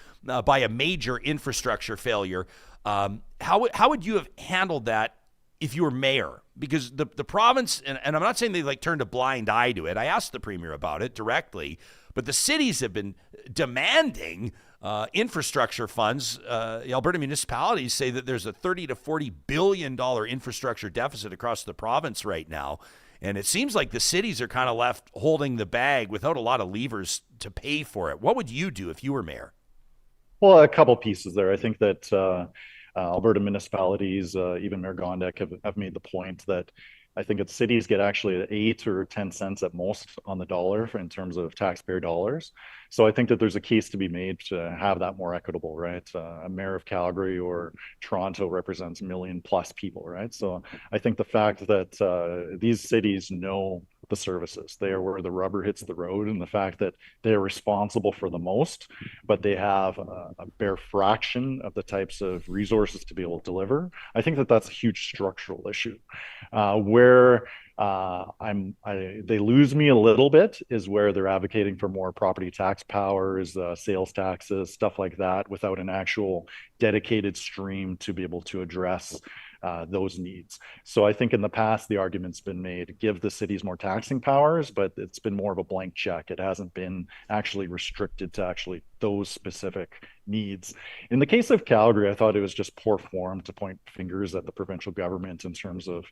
by a major infrastructure failure. How would you have handled that if you were mayor? Because the province, and I'm not saying they like turned a blind eye to it. I asked the premier about it directly, but the cities have been demanding infrastructure funds. The Alberta municipalities say that there's a $30 to $40 billion infrastructure deficit across the province right now. And it seems like the cities are kind of left holding the bag without a lot of levers to pay for it. What would you do if you were mayor? Well, a couple pieces there. I think that Alberta municipalities, even Mayor Gondek, have made the point that I think that cities get actually 8 or 10 cents at most on the dollar in terms of taxpayer dollars. So I think that there's a case to be made to have that more equitable, right? A mayor of Calgary or Toronto represents 1 million plus people, right? So I think the fact that these cities know the services, they are where the rubber hits the road, and the fact that they're responsible for the most, but they have a bare fraction of the types of resources to be able to deliver. I think that that's a huge structural issue. Where they lose me a little bit is where they're advocating for more property tax powers, sales taxes, stuff like that, without an actual dedicated stream to be able to address those needs. So I think in the past, the argument's been made, give the cities more taxing powers, but it's been more of a blank check. It hasn't been actually restricted to actually those specific needs. In the case of Calgary, I thought it was just poor form to point fingers at the provincial government in terms of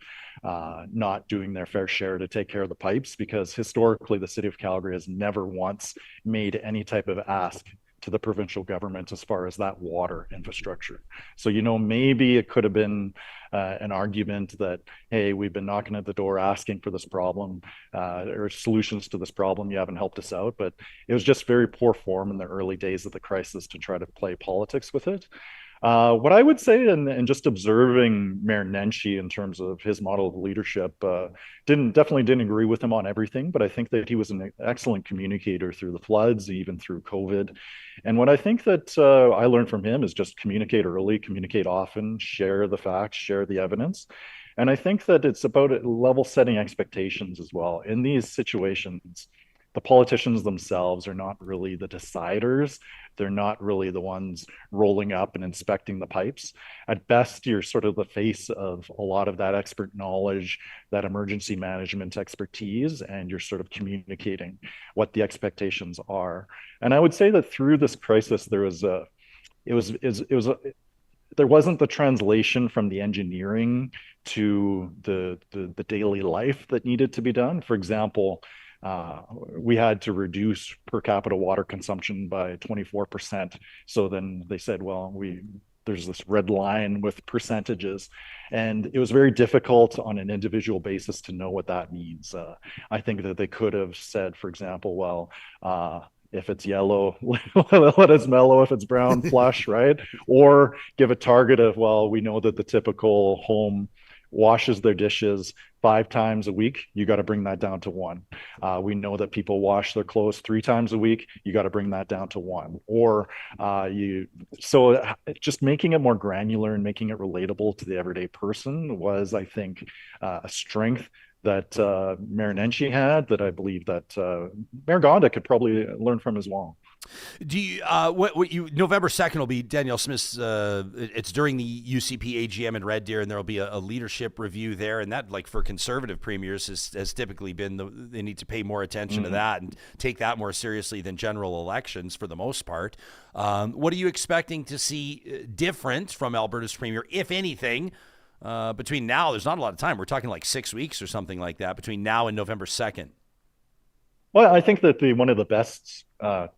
not doing their fair share to take care of the pipes, because historically the city of Calgary has never once made any type of ask to the provincial government as far as that water infrastructure. So, maybe it could have been an argument that, hey, we've been knocking at the door asking for this problem or solutions to this problem. You haven't helped us out. But it was just very poor form in the early days of the crisis to try to play politics with it. What I would say, and just observing Mayor Nenshi in terms of his model of leadership, definitely didn't agree with him on everything, but I think that he was an excellent communicator through the floods, even through COVID. And what I think that I learned from him is just communicate early, communicate often, share the facts, share the evidence. And I think that it's about level setting expectations as well. In these situations, the politicians themselves are not really the deciders. They're not really the ones rolling up and inspecting the pipes. At best, you're sort of the face of a lot of that expert knowledge, that emergency management expertise, and you're sort of communicating what the expectations are. And I would say that through this crisis, there wasn't the translation from the engineering to the daily life that needed to be done. For example, we had to reduce per capita water consumption by 24%. So then they said, well, there's this red line with percentages. And it was very difficult on an individual basis to know what that means. I think that they could have said, for example, well, if it's yellow, let us mellow. If it's brown, flush, right? Or give a target of, well, we know that the typical home washes their dishes 5 times a week, you got to bring that down to 1. We know that people wash their clothes 3 times a week, you got to bring that down to 1. Or so just making it more granular and making it relatable to the everyday person was, I think, a strength that Mayor Nenshi had, that I believe that Mayor Gonda could probably learn from as well. Do you what you November 2nd will be Danielle Smith's it's during the UCP AGM in Red Deer, and there'll be a leadership review there, and that, like, for conservative premiers has typically been they need to pay more attention to that and take that more seriously than general elections for the most part. What are you expecting to see different from Alberta's premier, if anything, between now? There's not a lot of time. We're talking like 6 weeks or something like that between now and November 2nd. Well, I think that one of the best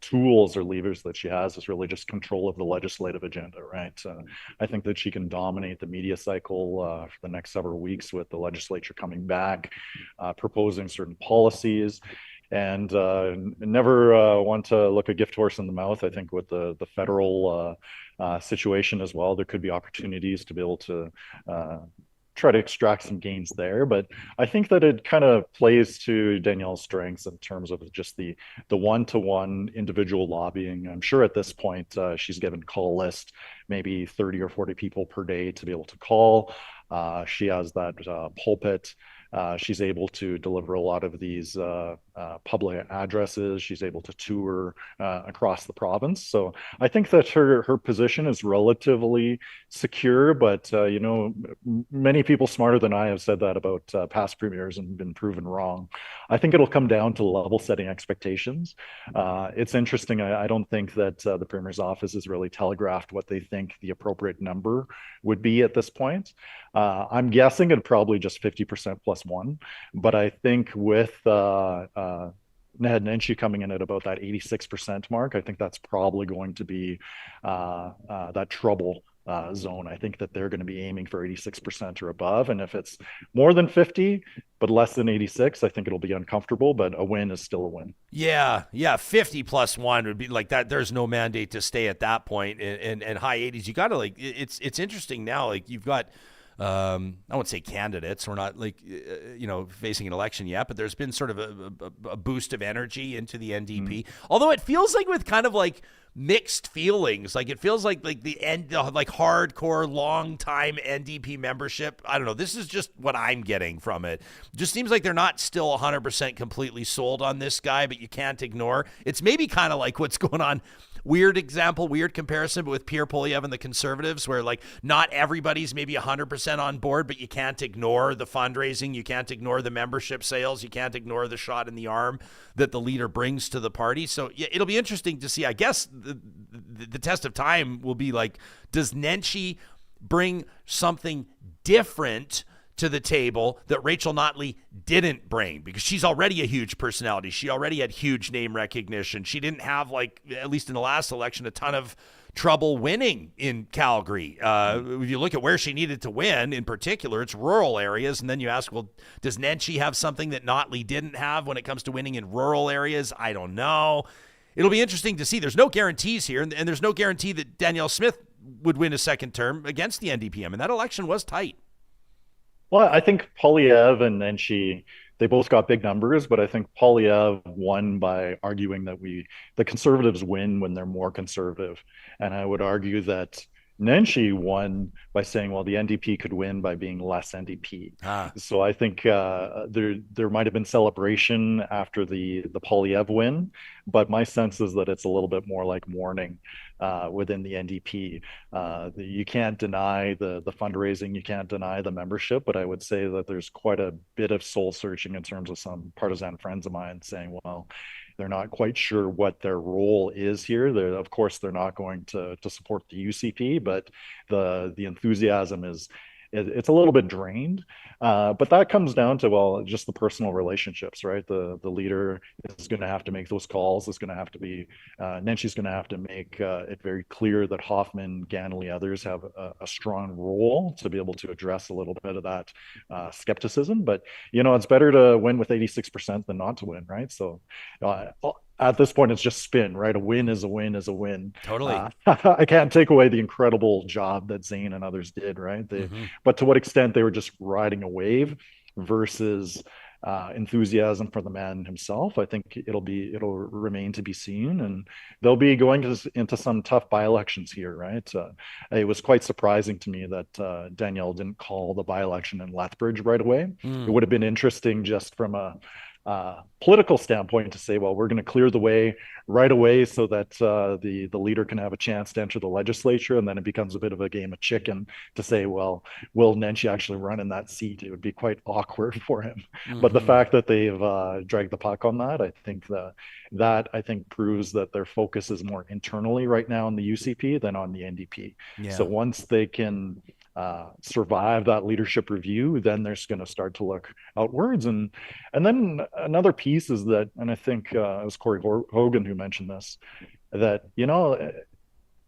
tools or levers that she has is really just control of the legislative agenda, right? I think that she can dominate the media cycle for the next several weeks with the legislature coming back, proposing certain policies, and never want to look a gift horse in the mouth. I think with the federal situation as well, there could be opportunities to be able to try to extract some gains there. But I think that it kind of plays to Danielle's strengths in terms of just the one-to-one individual lobbying. I'm sure at this point she's given call list, maybe 30 or 40 people per day to be able to call. She has that pulpit. She's able to deliver a lot of these public addresses. She's able to tour across the province. So I think that her position is relatively secure, but many people smarter than I have said that about past premiers and been proven wrong. I think it'll come down to level setting expectations. It's interesting. I don't think that the premier's office has really telegraphed what they think the appropriate number would be at this point. I'm guessing it probably just 50% plus one, but I think with Ned Nenshi coming in at about that 86% mark, I think that's probably going to be that trouble zone. I think that they're going to be aiming for 86% or above, and if it's more than 50 but less than 86, I think it'll be uncomfortable, but a win is still a win. Yeah, 50 plus one would be like that. There's no mandate to stay at that point, and high 80s. You got to, like, it's interesting now, like, you've got I won't say candidates. We're not facing an election yet, but there's been sort of a boost of energy into the NDP. Although it feels like with kind of like mixed feelings, like it feels like the end, like hardcore long time NDP membership. I don't know. This is just what I'm getting from it. Just seems like they're not still 100% completely sold on this guy, but you can't ignore. It's maybe kind of like what's going on. Weird example, weird comparison, but with Pierre Poilievre and the Conservatives, where like not everybody's maybe 100% on board, but you can't ignore the fundraising, you can't ignore the membership sales, you can't ignore the shot in the arm that the leader brings to the party. So yeah, it'll be interesting to see. I guess the test of time will be like, does Nenshi bring something different to the table that Rachel Notley didn't bring? Because she's already a huge personality. She already had huge name recognition. She didn't have, like, at least in the last election, a ton of trouble winning in Calgary. If you look at where she needed to win, in particular, it's rural areas. And then you ask, well, does Nenshi have something that Notley didn't have when it comes to winning in rural areas? I don't know. It'll be interesting to see. There's no guarantees here, and there's no guarantee that Danielle Smith would win a second term against the NDPM. And that election was tight. Well, I think Poilievre and Nenshi, they both got big numbers, but I think Poilievre won by arguing that the Conservatives win when they're more conservative. And I would argue that Nenshi won by saying, well, the NDP could win by being less NDP. So I think there might have been celebration after the Poilievre win, but my sense is that it's a little bit more like mourning within the NDP. You can't deny the fundraising, you can't deny the membership, but I would say that there's quite a bit of soul searching in terms of some partisan friends of mine saying, well, they're not quite sure what their role is here. Of course, they're not going to support the UCP, but the enthusiasm it's a little bit drained. But that comes down to, well, just the personal relationships, right? The leader is going to have to make those calls. It's going to have to be, Nenshi's going to have to make it very clear that Hoffman, Ganley, others have a strong role to be able to address a little bit of that skepticism. But, it's better to win with 86% than not to win, right? So at this point, it's just spin, right? A win is a win is a win. Totally. I can't take away the incredible job that Zane and others did, right? But to what extent they were just riding a wave versus enthusiasm for the man himself, I think it'll remain to be seen, and they'll be going into some tough by-elections here, right? It was quite surprising to me that Danielle didn't call the by-election in Lethbridge right away. It would have been interesting just from a political standpoint to say, well, we're going to clear the way right away so that the leader can have a chance to enter the legislature, and then it becomes a bit of a game of chicken to say, well, will Nenshi actually run in that seat? It would be quite awkward for him. But the fact that they've dragged the puck on that, I think that proves that their focus is more internally right now in the UCP than on the NDP. Yeah. So once they can survive that leadership review, then they're going to start to look outwards. And then another piece is that, and I think it was Corey Hogan who mentioned this, that,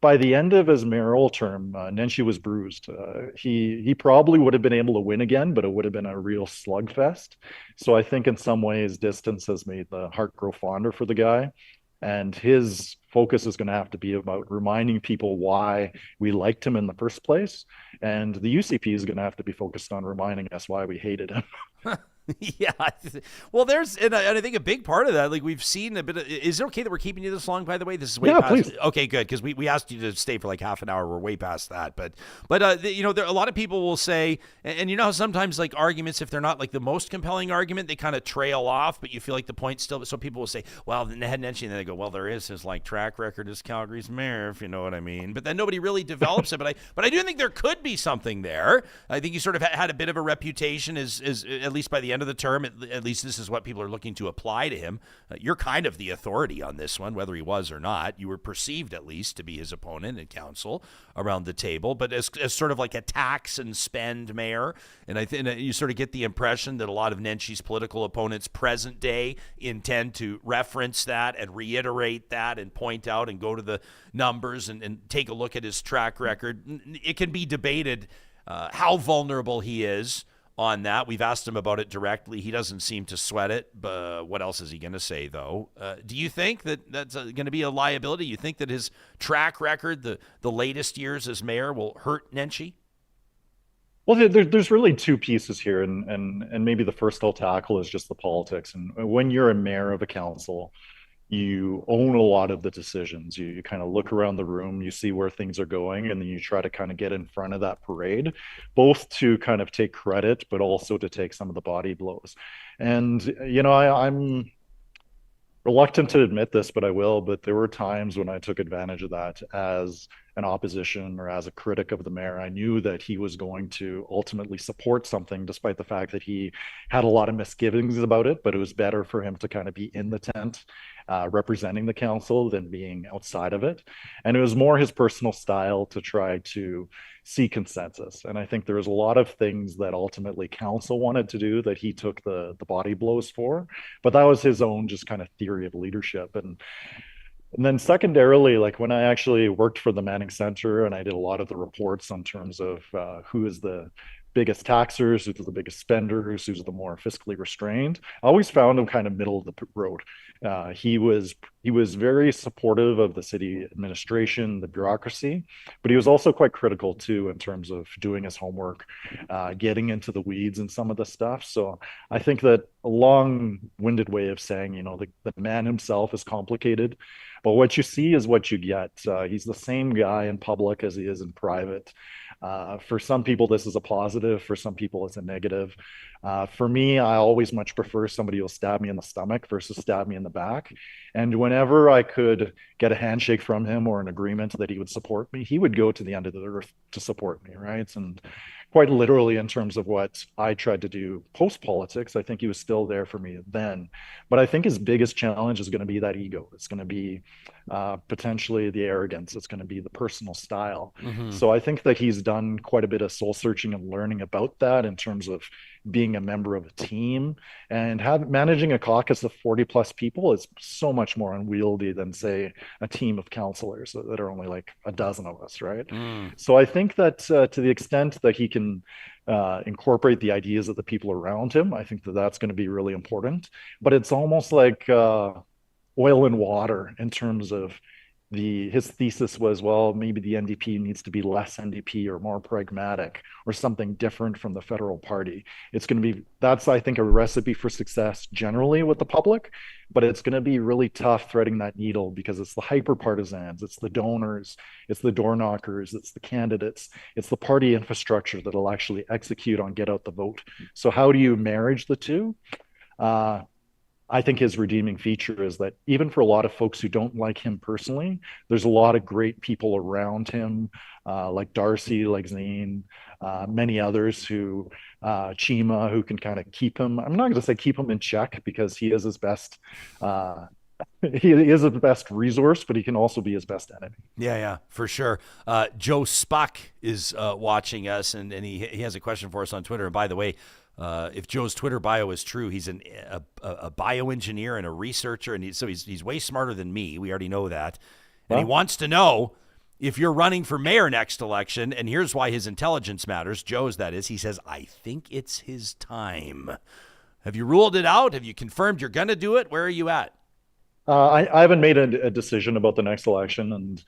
by the end of his mayoral term, Nenshi was bruised. He probably would have been able to win again, but it would have been a real slugfest. So I think in some ways, distance has made the heart grow fonder for the guy. And his focus is going to have to be about reminding people why we liked him in the first place. And the UCP is going to have to be focused on reminding us why we hated him. Yeah. Well, and I think a big part of that, like we've seen a bit of, is it okay that we're keeping you this long, by the way? This is way past. Please. Okay, good. Because we asked you to stay for like half an hour. We're way past that. But there a lot of people will say, and you know how sometimes like arguments, if they're not like the most compelling argument, they kind of trail off, but you feel like the point's still, so people will say, well, then they had Nenshi, and then they go, well, there is his like track record as Calgary's mayor, if you know what I mean. But then nobody really develops it. But I do think there could be something there. I think you sort of had a bit of a reputation as at least by the end of the term, at least this is what people are looking to apply to him. You're kind of the authority on this one, whether he was or not. You were perceived at least to be his opponent in council around the table, but as sort of like a tax and spend mayor. And I think you sort of get the impression that a lot of Nenshi's political opponents present day intend to reference that and reiterate that and point out and go to the numbers and take a look at his track record. It can be debated how vulnerable he is on that. We've asked him about it directly. He doesn't seem to sweat it, but what else is he going to say, though? Do you think that that's going to be a liability? You think that his track record, the latest years as mayor, will hurt Nenshi? Well, there's really two pieces here, and maybe the first I'll tackle is just the politics. And when you're a mayor of a council, you own a lot of the decisions. You kind of look around the room, you see where things are going, and then you try to kind of get in front of that parade, both to kind of take credit, but also to take some of the body blows. And, I'm reluctant to admit this, but I will, but there were times when I took advantage of that as an opposition or as a critic of the mayor. I knew that he was going to ultimately support something, despite the fact that he had a lot of misgivings about it, but it was better for him to kind of be in the tent representing the council than being outside of it. And it was more his personal style to try to see consensus. And I think there was a lot of things that ultimately council wanted to do that he took the body blows for, but that was his own just kind of theory of leadership. And then secondarily, like when I actually worked for the Manning Center and I did a lot of the reports on terms of who is the biggest taxers, who's the biggest spenders, who's the more fiscally restrained, I always found him kind of middle of the road. He was very supportive of the city administration, the bureaucracy, but he was also quite critical too in terms of doing his homework, getting into the weeds and some of the stuff. So I think that a long-winded way of saying, the man himself is complicated, but what you see is what you get. He's the same guy in public as he is in private. For some people, this is a positive. For some people, it's a negative. For me, I always much prefer somebody who'll stab me in the stomach versus stab me in the back. And whenever I could get a handshake from him or an agreement that he would support me, he would go to the end of the earth to support me, right? And quite literally in terms of what I tried to do post-politics, I think he was still there for me then. But I think his biggest challenge is going to be that ego. It's going to be potentially the arrogance. It's going to be the personal style. Mm-hmm. So I think that he's done quite a bit of soul searching and learning about that in terms of being a member of a team, and managing a caucus of 40 plus people is so much more unwieldy than, say, a team of councillors that are only like a dozen of us, right? So I think that to the extent that he can incorporate the ideas of the people around him, I think that that's going to be really important. But it's almost like oil and water in terms of his thesis was, well, maybe the NDP needs to be less NDP or more pragmatic or something different from the federal party. That's, I think, a recipe for success generally with the public, but it's going to be really tough threading that needle because it's the hyper partisans, it's the donors, it's the door knockers, it's the candidates, it's the party infrastructure that'll actually execute on get out the vote. So how do you marriage the two? I think his redeeming feature is that even for a lot of folks who don't like him personally, there's a lot of great people around him, like Darcy, like Zane, many others who, Chima, who can kind of keep him. I'm not going to say keep him in check because he is his best. He is his best resource, but he can also be his best enemy. Yeah, for sure. Joe Spuck is watching us, and he has a question for us on Twitter. And by the way, if Joe's Twitter bio is true, he's a bioengineer and a researcher, and he's way smarter than me. We already know that. And he wants to know if you're running for mayor next election, and here's why his intelligence matters. Joe's, that is. He says, I think it's his time. Have you ruled it out? Have you confirmed you're going to do it? Where are you at? I haven't made a decision about the next election, and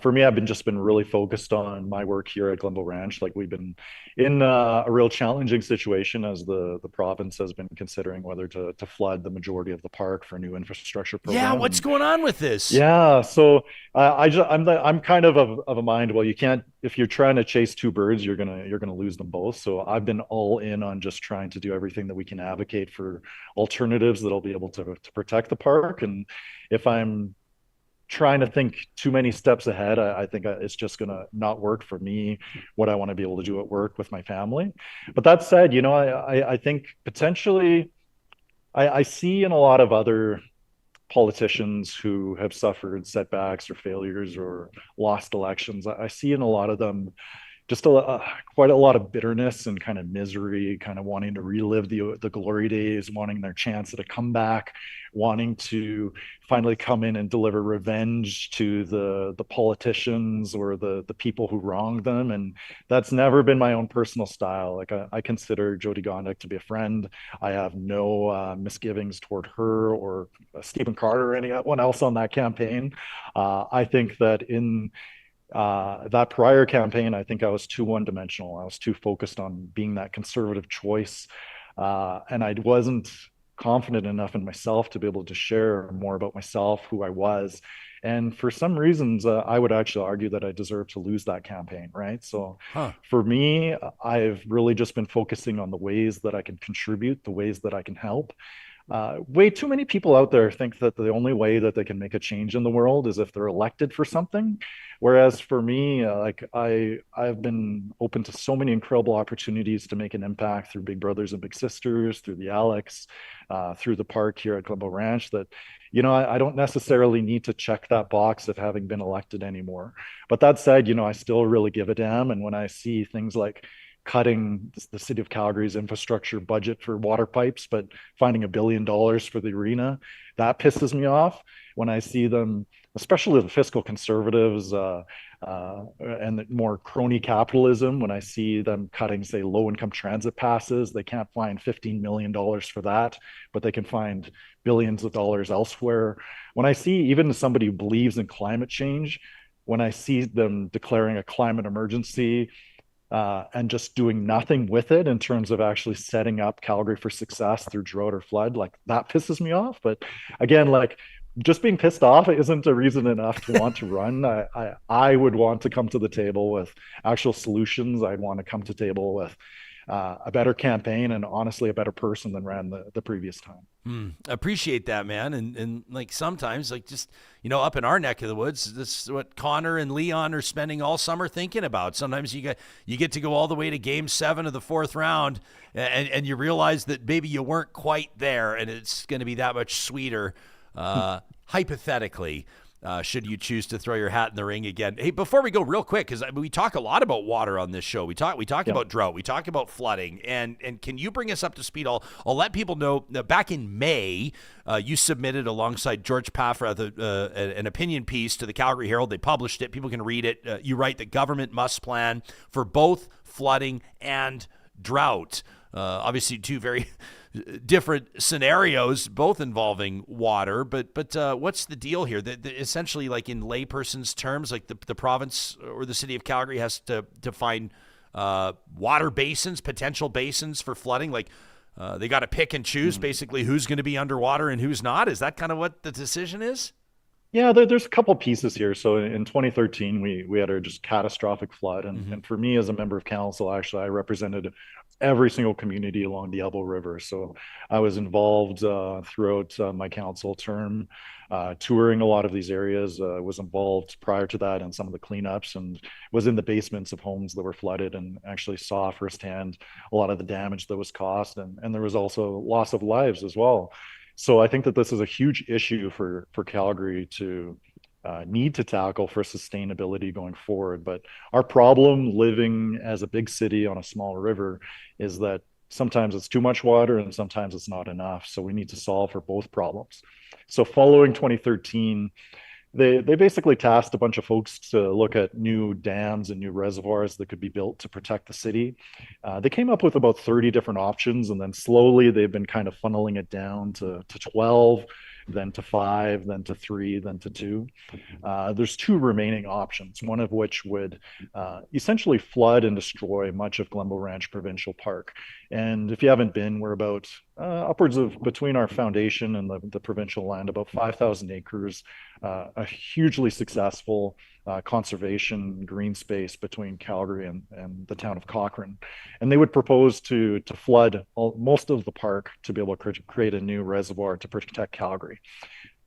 for me, I've been really focused on my work here at Glenbow Ranch. Like, we've been in a real challenging situation as the province has been considering whether to flood the majority of the park for a new infrastructure program. Yeah, what's going on with this? Yeah, so I'm kind of a mind. Well, you can't, if you're trying to chase two birds, you're gonna lose them both. So I've been all in on just trying to do everything that we can advocate for alternatives that'll be able to protect the park. And if I'm trying to think too many steps ahead, I think it's just going to not work for me, what I want to be able to do at work with my family. But that said, I think potentially I see in a lot of other politicians who have suffered setbacks or failures or lost elections, I see in a lot of them just quite a lot of bitterness and kind of misery, kind of wanting to relive the glory days, wanting their chance at a comeback, wanting to finally come in and deliver revenge to the politicians or the people who wronged them. And that's never been my own personal style. Like, I consider Jody Gondek to be a friend. I have no misgivings toward her or Stephen Carter or anyone else on that campaign. I think that in that prior campaign, I think I was too one-dimensional. I was too focused on being that conservative choice, and I wasn't confident enough in myself to be able to share more about myself, who I was. And for some reasons, I would actually argue that I deserve to lose that campaign, right? So for me, I've really just been focusing on the ways that I can contribute, the ways that I can help. Way too many people out there think that the only way that they can make a change in the world is if they're elected for something. Whereas for me, I've been open to so many incredible opportunities to make an impact through Big Brothers and Big Sisters, through the Alex, through the park here at Glenbow Ranch, that, I don't necessarily need to check that box of having been elected anymore. But that said, I still really give a damn. And when I see things like cutting the city of Calgary's infrastructure budget for water pipes, but finding $1 billion for the arena, that pisses me off. When I see them, especially the fiscal conservatives and the more crony capitalism, when I see them cutting, say, low-income transit passes, they can't find $15 million for that, but they can find billions of dollars elsewhere. When I see even somebody who believes in climate change, when I see them declaring a climate emergency, and just doing nothing with it in terms of actually setting up Calgary for success through drought or flood, like, that pisses me off. But again, like, just being pissed off isn't a reason enough to want to run. I would want to come to the table with actual solutions. I'd want to come to the table with a better campaign and honestly a better person than ran the previous time. Appreciate that, man. And like, sometimes, like, just, up in our neck of the woods, this is what Connor and Leon are spending all summer thinking about. Sometimes you get to go all the way to Game 7 of the 4th round, and you realize that maybe you weren't quite there, and it's going to be that much sweeter, hypothetically, should you choose to throw your hat in the ring again. Hey, before we go, real quick, because we talk a lot about water on this show. We talk about drought. We talk about flooding. And can you bring us up to speed? I'll let people know that back in May, you submitted alongside George Paffra an opinion piece to the Calgary Herald. They published it. People can read it. You write that government must plan for both flooding and drought. Obviously, two very different scenarios, both involving water. But what's the deal here? That essentially, like, in layperson's terms, like, the province or the city of Calgary has to find water basins, potential basins for flooding. Like, they got to pick and choose basically who's going to be underwater and who's not. Is that kind of what the decision is? Yeah, there's a couple pieces here. So in 2013, we had a just catastrophic flood. And for me as a member of council, actually, I represented every single community along the Elbow River. So I was involved throughout my council term, touring a lot of these areas. Was involved prior to that in some of the cleanups, and was in the basements of homes that were flooded, and actually saw firsthand a lot of the damage that was caused, and there was also loss of lives as well. So I think that this is a huge issue for Calgary to need to tackle for sustainability going forward. But our problem living as a big city on a small river is that sometimes it's too much water and sometimes it's not enough. So we need to solve for both problems. So following 2013, they basically tasked a bunch of folks to look at new dams and new reservoirs that could be built to protect the city. They came up with about 30 different options, and then slowly they've been kind of funneling it down to 12, then to 5, then to 3, then to 2. There's 2 remaining options, one of which would essentially flood and destroy much of Glenbow Ranch Provincial Park. And if you haven't been, we're about upwards of, between our foundation and the provincial land, about 5,000 acres, a hugely successful conservation green space between Calgary and the town of Cochrane. And they would propose to flood most of the park to be able to create a new reservoir to protect Calgary.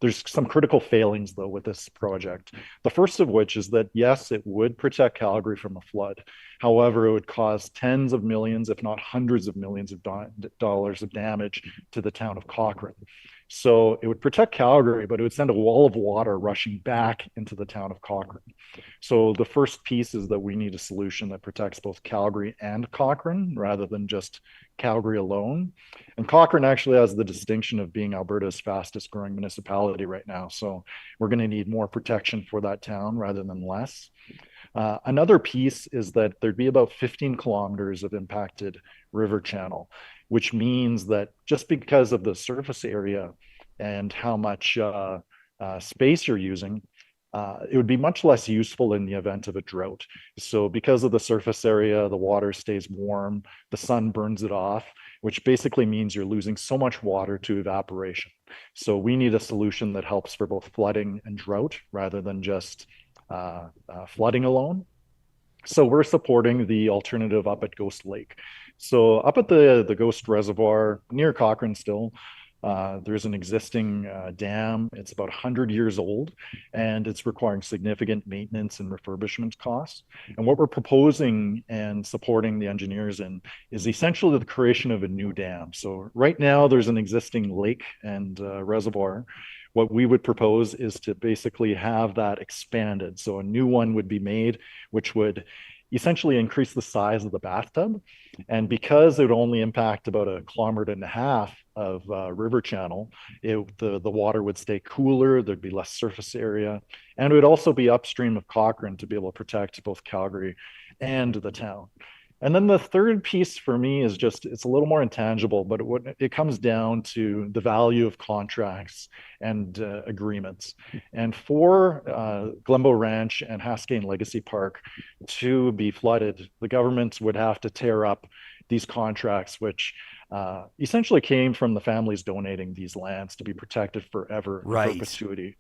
There's some critical failings, though, with this project. The first of which is that, yes, it would protect Calgary from a flood. However, it would cause tens of millions, if not hundreds of millions of dollars of damage to the town of Cochrane. So it would protect Calgary, but it would send a wall of water rushing back into the town of Cochrane. So the first piece is that we need a solution that protects both Calgary and Cochrane rather than just Calgary alone. And Cochrane actually has the distinction of being Alberta's fastest growing municipality right now. So we're going to need more protection for that town rather than less. Another piece is that there'd be about 15 kilometers of impacted river channel, which means that just because of the surface area and how much space you're using, it would be much less useful in the event of a drought. So because of the surface area, the water stays warm, the sun burns it off, which basically means you're losing so much water to evaporation. So we need a solution that helps for both flooding and drought rather than just flooding alone. So we're supporting the alternative up at Ghost Lake. So up at the Ghost Reservoir near Cochrane still, there's an existing dam. It's about 100 years old, and it's requiring significant maintenance and refurbishment costs. And what we're proposing and supporting the engineers in is essentially the creation of a new dam. So right now there's an existing lake and reservoir. What we would propose is to basically have that expanded. So a new one would be made, which would essentially increase the size of the bathtub. And because it would only impact about 1.5 kilometers of river channel, the water would stay cooler, there'd be less surface area, and it would also be upstream of Cochrane to be able to protect both Calgary and the town. And then the third piece for me is just, it's a little more intangible, but it comes down to the value of contracts and agreements. And for Glenbow Ranch and Haskayne Legacy Park to be flooded, the government would have to tear up these contracts, which essentially came from the families donating these lands to be protected forever in perpetuity.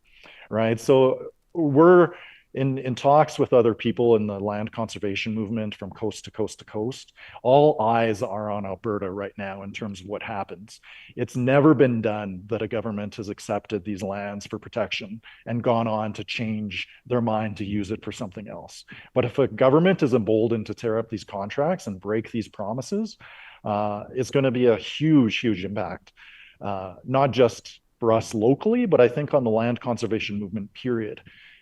Right. So we're in talks with other people in the land conservation movement from coast to coast to coast. All eyes are on Alberta right now in terms of what happens. It's never been done that a government has accepted these lands for protection and gone on to change their mind to use it for something else. But if a government is emboldened to tear up these contracts and break these promises, it's going to be a huge, huge impact, not just for us locally, but I think on the land conservation movement, period.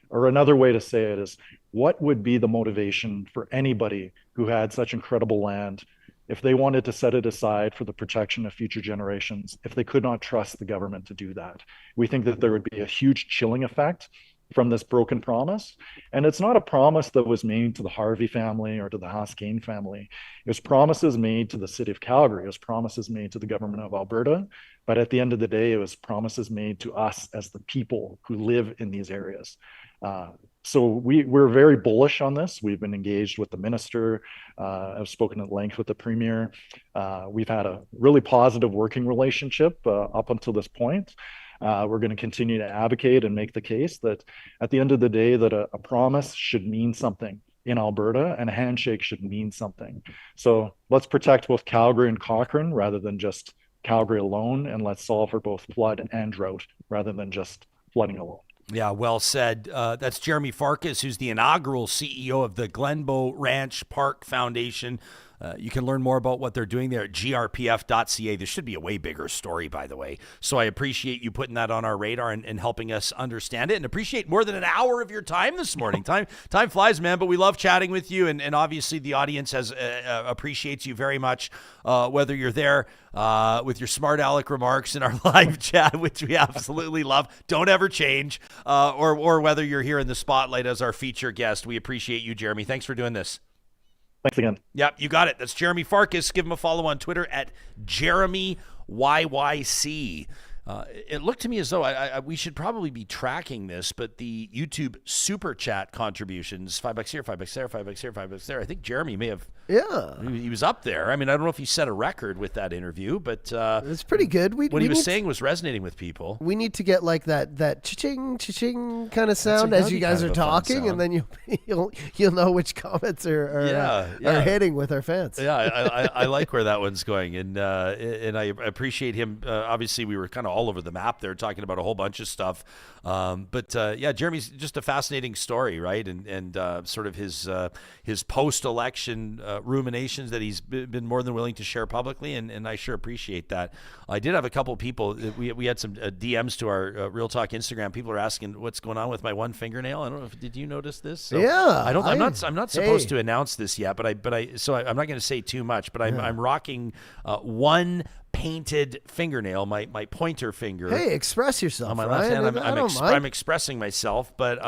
Or another way to say it is, what would be the motivation for anybody who had such incredible land if they wanted to set it aside for the protection of future generations, if they could not trust the government to do that? We think that there would be a huge chilling effect from this broken promise. And it's not a promise that was made to the Harvey family or to the Haskayne family. It was promises made to the city of Calgary. It was promises made to the government of Alberta. But at the end of the day, it was promises made to us as the people who live in these areas. So we're very bullish on this. We've been engaged with the minister. I've spoken at length with the premier. We've had a really positive working relationship up until this point. We're going to continue to advocate and make the case that at the end of the day, that a promise should mean something. in Alberta, and a handshake should mean something. So let's protect both Calgary and Cochrane rather than just Calgary alone, and let's solve for both flood and drought rather than just flooding alone. Yeah, well said. That's Jeromy Farkas, who's the inaugural CEO of the Glenbow Ranch Park Foundation. You can learn more about what they're doing there at grpf.ca. This should be a way bigger story, by the way. So I appreciate you putting that on our radar and helping us understand it, and appreciate more than an hour of your time this morning. Time flies, man, but we love chatting with you, and obviously the audience appreciates you very much, whether you're there with your smart aleck remarks in our live chat, which we absolutely love. Don't ever change, or whether you're here in the spotlight as our feature guest. We appreciate you, Jeromy. Thanks for doing this. Thanks again. Yep, you got it. That's Jeromy Farkas. Give him a follow on Twitter at JeremyYYC. It looked to me as though we should probably be tracking this, but the YouTube super chat contributions, $5 here, $5 there, $5 here, $5 there. I think Jeromy may have. Yeah, he was up there. I mean, I don't know if he set a record with that interview, but it's pretty good. What he was saying was resonating with people. We need to get like that cha-ching, cha-ching kind of sound as you guys are talking, and then you'll know which comments are hitting with our fans. Yeah, I like where that one's going, and I appreciate him. Obviously, we were kind of all over the map there, talking about a whole bunch of stuff. But Jeremy's just a fascinating story, right? And sort of his post-election ruminations that he's been more than willing to share publicly, and I sure appreciate that. I did have a couple of people. We had some DMs to our Real Talk Instagram. People are asking what's going on with my one fingernail. I don't know did you notice this? So yeah, I'm not supposed to announce this yet, but I'm not going to say too much. But I'm rocking one painted fingernail, my pointer finger. Hey, express yourself. On my Ryan. left hand, I'm expressing myself, but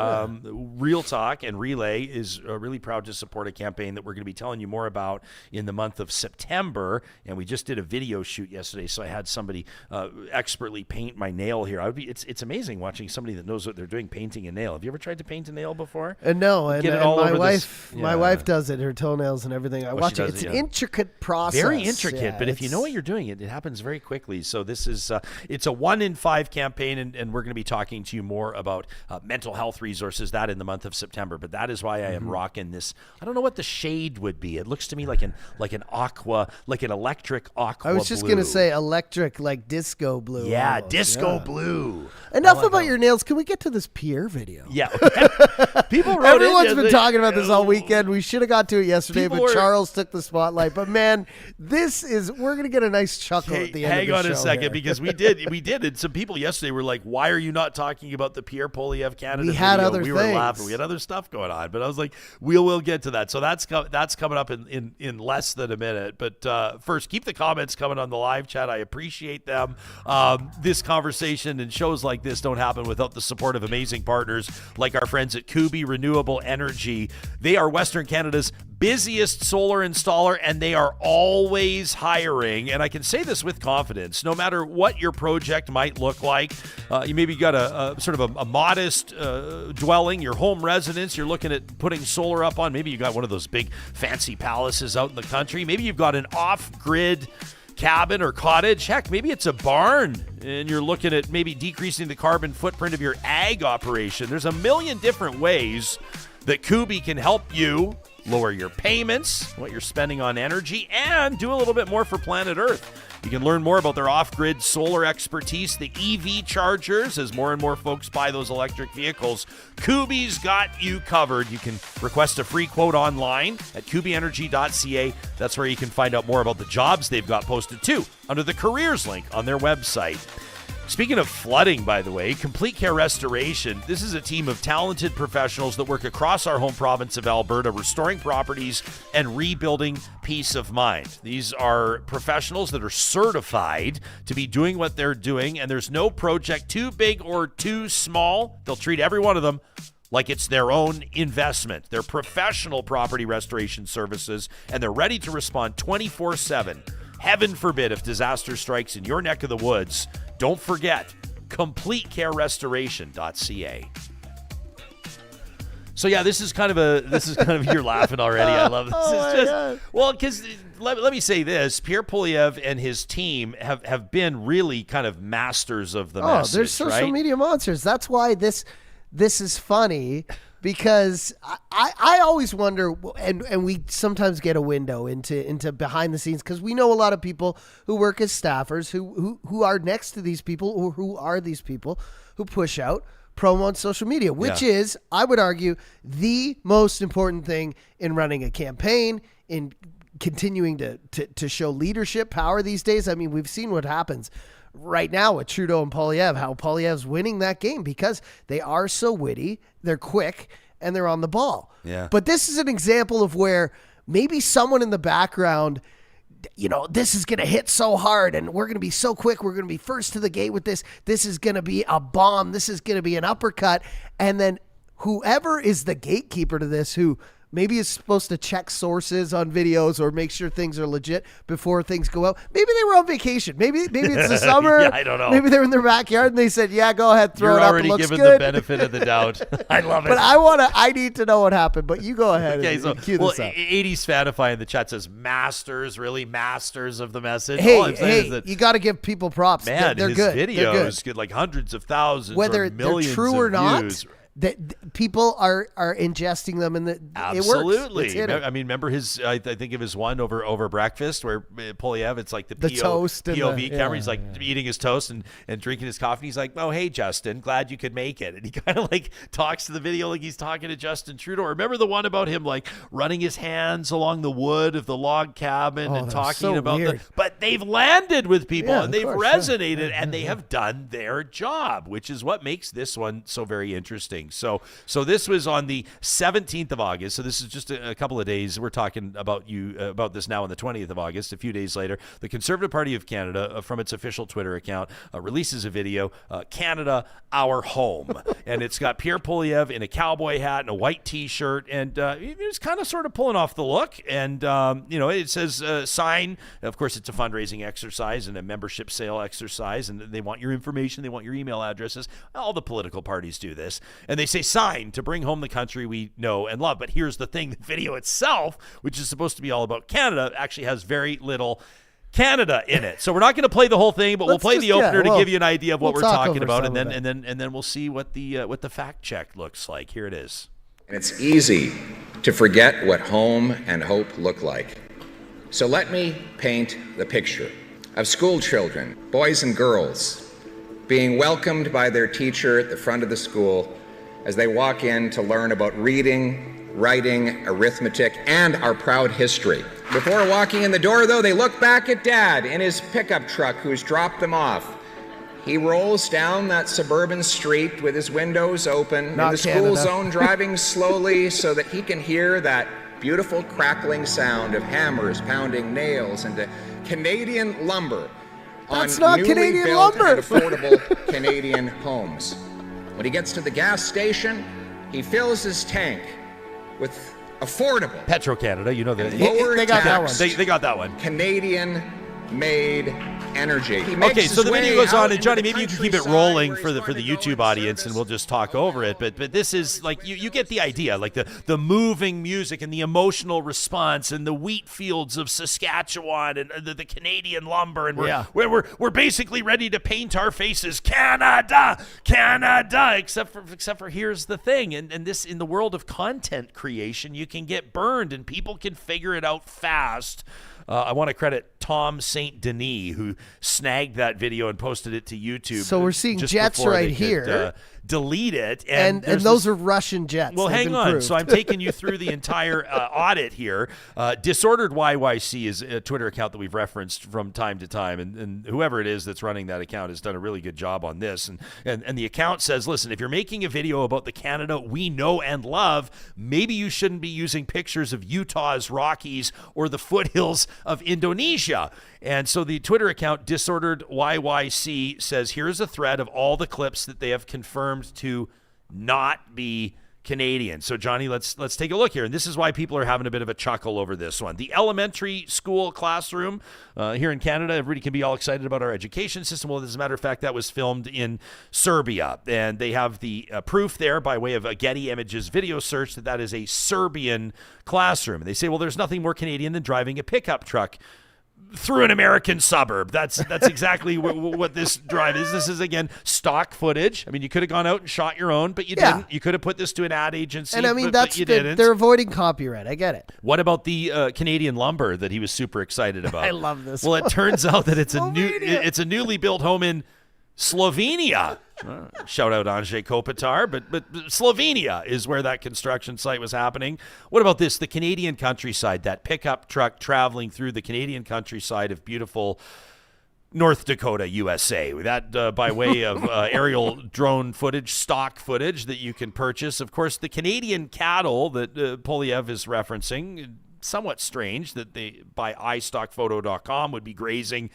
Real Talk and Relay is really proud to support a campaign that we're going to be telling you more about in the month of September. And we just did a video shoot yesterday, so I had somebody expertly paint my nail here. It's amazing watching somebody that knows what they're doing painting a nail. Have you ever tried to paint a nail before? No, and my wife does it. Her toenails and everything. I watch it. It's an intricate process. Very intricate, but if you know what you're doing, it happens very quickly. So this is it's a 1 in 5 campaign, and we're going to be talking to you more about mental health resources that in the month of September. But that is why I am rocking this. I don't know what the shade would be. It looks to me like an aqua, like an electric aqua. I was just going to say electric, like disco blue. Yeah, almost. disco blue. Enough about your nails. Can we get to this Pierre video? Yeah. People wrote Everyone's been talking about this all weekend. We should have got to it yesterday, but Charles took the spotlight. But man, we're going to get a nice chuckle at the end of the show. Hang on a second, here. because we did, and some people yesterday were like, "Why are you not talking about the Pierre Poilievre Canada?" We had video? other we things. were laughing. We had other stuff going on, but I was like, "We'll get to that." So that's coming up in less than a minute. But first, keep the comments coming on the live chat. I appreciate them. This conversation and shows like this don't happen without the support of amazing partners like our friends at Kubi Renewable Energy. They are Western Canada's busiest solar installer, and they are always hiring. And I can say this with confidence, no matter what your project might look like. You maybe got a sort of a modest dwelling, your home residence, you're looking at putting solar up on. Maybe you got one of those big fancy palaces out in the country. Maybe you've got an off-grid cabin or cottage. Heck, maybe it's a barn and you're looking at maybe decreasing the carbon footprint of your ag operation. There's a million different ways that Kubi can help you lower your payments, what you're spending on energy, and do a little bit more for planet Earth. You can learn more about their off-grid solar expertise, the EV chargers, as more and more folks buy those electric vehicles. Kubi's got you covered. You can request a free quote online at kubienergy.ca. That's where you can find out more about the jobs they've got posted too, under the careers link on their website. Speaking of flooding, by the way, Complete Care Restoration, this is a team of talented professionals that work across our home province of Alberta, restoring properties and rebuilding peace of mind. These are professionals that are certified to be doing what they're doing, and there's no project too big or too small. They'll treat every one of them like it's their own investment. They're professional property restoration services, and they're ready to respond 24/7. Heaven forbid if disaster strikes in your neck of the woods. Don't forget, CompleteCareRestoration.ca. So yeah, this is kind of you're laughing already. I love this. Because let me say this: Pierre Poilievre and his team have been really kind of masters of the message. They're social media monsters. That's why this is funny. because I always wonder, and we sometimes get a window into behind the scenes, because we know a lot of people who work as staffers who are next to these people, or who are these people who push out promo on social media, which is, I would argue, the most important thing in running a campaign, in continuing to show leadership power these days. I mean, we've seen what happens right now with Trudeau and Poilievre, how Poilievre's winning that game because they are so witty, they're quick, and they're on the ball. Yeah. But this is an example of where maybe someone in the background, this is going to hit so hard and we're going to be so quick. We're going to be first to the gate with this. This is going to be a bomb. This is going to be an uppercut. And then whoever is the gatekeeper to this, who maybe is supposed to check sources on videos or make sure things are legit before things go out. Maybe they were on vacation. Maybe it's the summer. Yeah, I don't know. Maybe they're in their backyard and they said, "Yeah, go ahead, throw it up. It looks good." You're already given the benefit of the doubt. I love it. But I need to know what happened. But you go ahead and cue this up. 80s Fanify in the chat says, masters of the message. Hey, All I'm saying is that, you got to give people props. man, they're his good. videos get like hundreds of thousands, Whether or millions they're true of or not. views. That people are ingesting them, and it works. Absolutely. It's hitting. I mean, remember his? I think of his one over breakfast where Poilievre, it's like the toast and POV camera. He's like yeah. eating his toast and drinking his coffee. He's like, "Oh, hey, Justin, glad you could make it." And he kind of like talks to the video like he's talking to Justin Trudeau. Remember the one about him like running his hands along the wood of the log cabin and talking so about weird. but they've landed with people Yeah, and of they've course, resonated and they have done their job, which is what makes this one so very interesting. So this was on the 17th of August. So this is just a couple of days. We're talking about this now on the 20th of August. A few days later, the Conservative Party of Canada, from its official Twitter account, releases a video, Canada, Our Home. And it's got Pierre Poilievre in a cowboy hat and a white T-shirt. And he's kind of sort of pulling off the look. And, it says sign. Of course, it's a fundraising exercise and a membership sale exercise. And they want your information. They want your email addresses. All the political parties do this. And they say sign to bring home the country we know and love. But here's the thing. The video itself, which is supposed to be all about Canada, actually has very little Canada in it. So we're not going to play the whole thing, but we'll play the opener to give you an idea of what we're talking about, and then we'll see what the fact check looks like. Here it is. And it's easy to forget what home and hope look like. So let me paint the picture of school children, boys and girls, being welcomed by their teacher at the front of the school as they walk in to learn about reading, writing, arithmetic, and our proud history. Before walking in the door, though, they look back at Dad in his pickup truck who's dropped them off. He rolls down that suburban street with his windows open in the school zone, driving slowly so that he can hear that beautiful crackling sound of hammers pounding nails into Canadian lumber on newly Canadian built lumber. and affordable Canadian homes. When he gets to the gas station, he fills his tank with affordable Petro-Canada, they got that one. They got that one. Canadian-made energy. Okay, so the video goes on, and Johnny, maybe you can keep it rolling for the YouTube audience, and we'll just talk over it. But this is like you get the idea, like the moving music and the emotional response, and the wheat fields of Saskatchewan and the Canadian lumber, and we're basically ready to paint our faces, Canada, except for here's the thing, and this, in the world of content creation, you can get burned, and people can figure it out fast. I want to credit Tom St. Denis, who snagged that video and posted it to YouTube. So we're seeing jets right here. Delete it. And those are Russian jets. Well, hang on. Proved. So I'm taking you through the entire audit here. Disordered YYC is a Twitter account that we've referenced from time to time. And whoever it is that's running that account has done a really good job on this. And the account says, listen, if you're making a video about the Canada we know and love, maybe you shouldn't be using pictures of Utah's Rockies or the foothills of Indonesia. And so the Twitter account Disordered YYC says, here's a thread of all the clips that they have confirmed to not be Canadian. So Johnny, let's take a look here. And this is why people are having a bit of a chuckle over this one. The elementary school classroom here in Canada, everybody can be all excited about our education system. Well, as a matter of fact, that was filmed in Serbia. And they have the proof there by way of a Getty Images video search that is a Serbian classroom. And they say, well, there's nothing more Canadian than driving a pickup truck. through an American suburb. That's exactly what this drive is. This is, again, stock footage. I mean, you could have gone out and shot your own, but you didn't. You could have put this to an ad agency, and I mean, but you didn't. They're avoiding copyright. I get it. What about the Canadian lumber that he was super excited about? I love this. Well, it turns out that it's a newly built home in Slovenia. Shout out Andrzej Kopitar, but Slovenia is where that construction site was happening. What about this? The Canadian countryside, that pickup truck traveling through the Canadian countryside of beautiful North Dakota, USA. That by way of aerial drone footage, stock footage that you can purchase. Of course, the Canadian cattle that Polyev is referencing, somewhat strange that they, by iStockphoto.com, would be grazing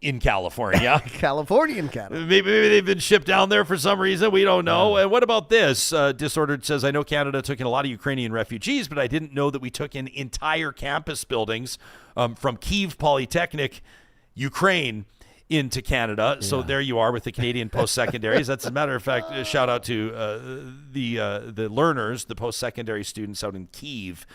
in California. Californian cattle. Maybe they've been shipped down there for some reason. We don't know. And what about this? Disordered says, I know Canada took in a lot of Ukrainian refugees, but I didn't know that we took in entire campus buildings from Kyiv Polytechnic, Ukraine, into Canada. So there you are with the Canadian post-secondaries. That's, as a matter of fact, shout out to the learners, the post-secondary students out in Kyiv.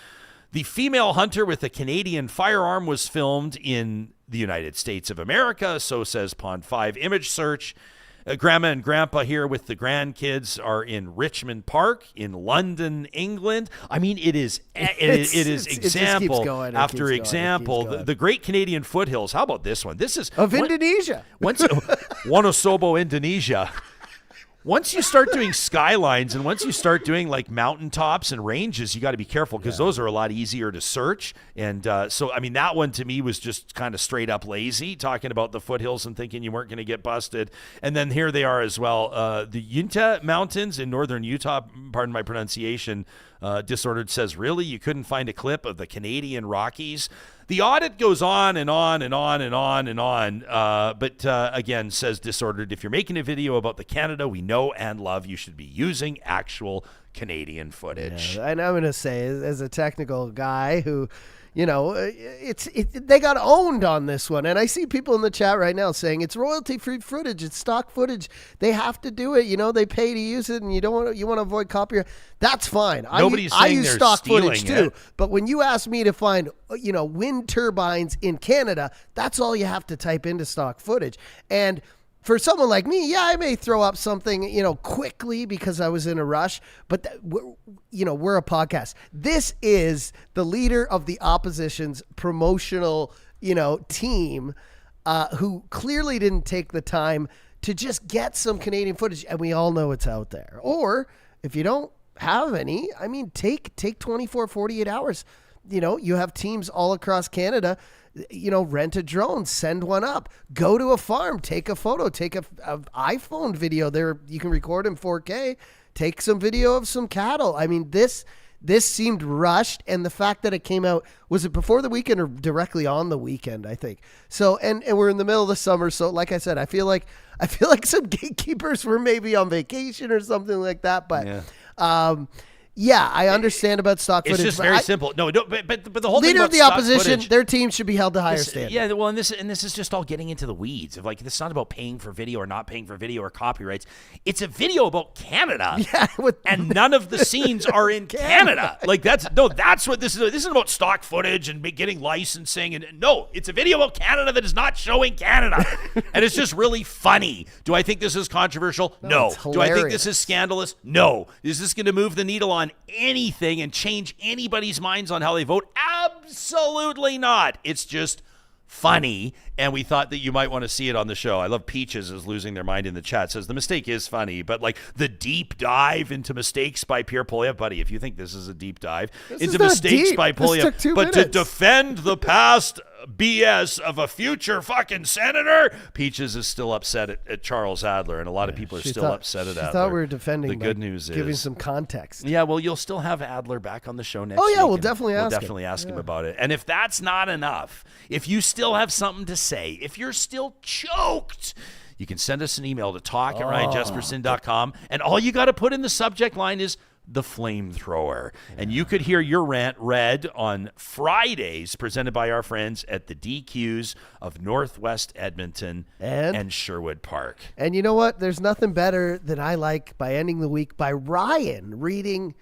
The female hunter with a Canadian firearm was filmed in the United States of America, so says Pond 5 Image Search. Grandma and Grandpa here with the grandkids are in Richmond Park in London, England. I mean, it is example after example. The Great Canadian Foothills. How about this one? This is of Indonesia. Wonosobo, Indonesia. Once you start doing skylines and once you start doing like mountaintops and ranges, you got to be careful because those are a lot easier to search. And so, I mean, that one to me was just kind of straight up lazy, talking about the foothills and thinking you weren't going to get busted. And then here they are as well. The Yunta Mountains in northern Utah, pardon my pronunciation, Disordered says, really? You couldn't find a clip of the Canadian Rockies? The audit goes on and on and on and on and on. But again, says Disordered, if you're making a video about the Canada we know and love, you should be using actual Canadian footage. Yeah, and I'm going to say, as a technical guy who, you know, they got owned on this one. And I see people in the chat right now saying it's royalty-free footage, it's stock footage. They have to do it. You know, they pay to use it, and you want to avoid copyright. That's fine. I use stock footage too. But when you ask me to find, you know, wind turbines in Canada, that's all you have to type into stock footage. And for someone like me, I may throw up something, you know, quickly because I was in a rush, but we're a podcast. This is the leader of the opposition's promotional, you know, team who clearly didn't take the time to just get some Canadian footage, and we all know it's out there. Or if you don't have any, I mean, take 24, 48 hours. You know, you have teams all across Canada. You know, rent a drone, send one up, go to a farm, take a photo, take a iPhone video there. You can record in 4K, take some video of some cattle. I mean, this seemed rushed. And the fact that it came out, was it before the weekend or directly on the weekend? I think so. And we're in the middle of the summer. So like I said, I feel like some gatekeepers were maybe on vacation or something like that. But, yeah, I understand about stock footage. It's just very simple. No, but the whole leader thing of the opposition, their team should be held to higher standards. Yeah, well, and this is just all getting into the weeds of like, it's not about paying for video or not paying for video or copyrights. It's a video about Canada, and none of the scenes are in Canada. Like that's what this is. This isn't about stock footage and getting licensing, and no, it's a video about Canada that is not showing Canada, and it's just really funny. Do I think this is controversial? No. Do I think this is scandalous? No. Is this going to move the needle on anything and change anybody's minds on how they vote? Absolutely not. It's just funny, and we thought that you might want to see it on the show. I love Peaches is losing their mind in the chat. Says the mistake is funny, but like the deep dive into mistakes by Pierre Poilievre, buddy, if you think this is a deep dive into mistakes by Poilievre, but to defend the past BS of a future fucking senator, Peaches is still upset at Charles Adler, and a lot of people are still upset at Adler. I thought we were defending. The good news is giving some context. Yeah, well, you'll still have Adler back on the show next week. Oh yeah, we'll definitely ask him about it. And if that's not enough, if you still have something to say, if you're still choked, you can send us an email to talk@ryanjesperson.com, and all you got to put in the subject line is the flamethrower. And you could hear your rant read on Fridays, presented by our friends at the DQs of Northwest Edmonton and Sherwood Park. And you know what? There's nothing better than I like by ending the week by Ryan reading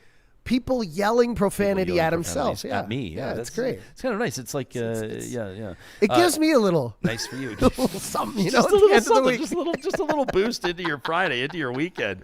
people yelling profanity at himself. Yeah. At me. Yeah, that's great. It's kind of nice. It's like, yeah. It gives me a little. Nice for you. Something, you know, Just a little something, just a little boost into your Friday, into your weekend.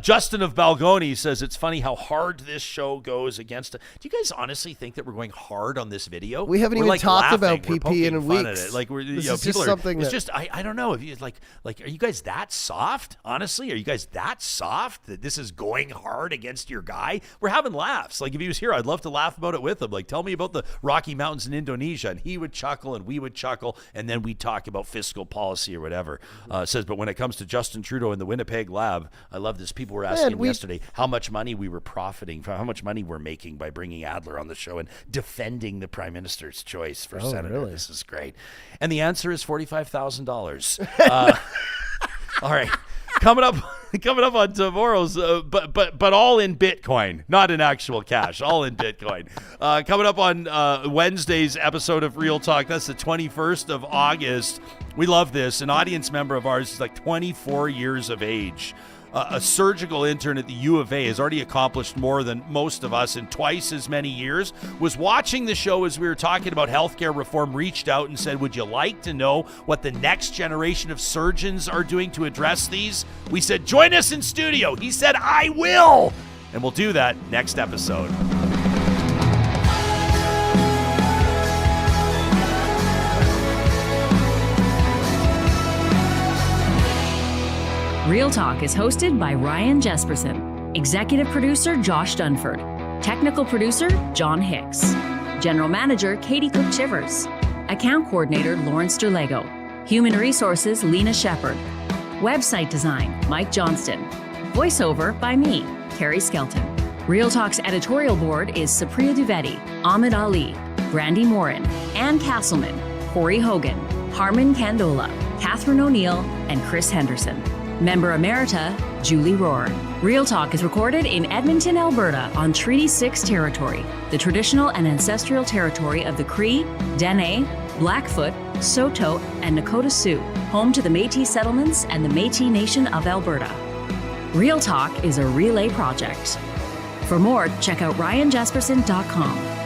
Justin of Balgoni says it's funny how hard this show goes against. Do you guys honestly think that we're going hard on this video? We haven't even talked about PP in a week. Like we're, this you know, is people just are. Something it's that... just I don't know if you like are you guys that soft? Honestly, are you guys that soft that this is going hard against your guy? We're having laughs. Like if he was here, I'd love to laugh about it with him. Like tell me about the Rocky Mountains in Indonesia, and he would chuckle and we would chuckle, and then we'd talk about fiscal policy or whatever. Says, but when it comes to Justin Trudeau in the Winnipeg lab, I love this. People were asking yesterday how much money we were profiting from, how much money we're making by bringing Adler on the show and defending the Prime Minister's choice for Senator. Really? This is great. And the answer is $45,000. All right. Coming up on tomorrow's, but all in Bitcoin, not in actual cash, all in Bitcoin. Coming up on Wednesday's episode of Real Talk, that's the 21st of August. We love this. An audience member of ours is like 24 years of age. A surgical intern at the U of A has already accomplished more than most of us in twice as many years, was watching the show as we were talking about healthcare reform, reached out and said, would you like to know what the next generation of surgeons are doing to address these? We said, join us in studio. He said, I will. And we'll do that next episode. Real Talk is hosted by Ryan Jesperson, executive producer Josh Dunford, technical producer John Hicks, general manager Katie Cook-Chivers, account coordinator Lawrence Derlego, human resources Lena Shepard, website design Mike Johnston, voiceover by me, Carrie Skelton. Real Talk's editorial board is Supriya Dwivedi, Ahmed Ali, Brandy Morin, Ann Castleman, Corey Hogan, Harmon Candola, Catherine O'Neill, and Chris Henderson. Member Emerita, Julie Rohr. Real Talk is recorded in Edmonton, Alberta on Treaty 6 territory, the traditional and ancestral territory of the Cree, Dene, Blackfoot, Saulteaux, and Nakota Sioux, home to the Métis settlements and the Métis Nation of Alberta. Real Talk is a relay project. For more, check out ryanjesperson.com.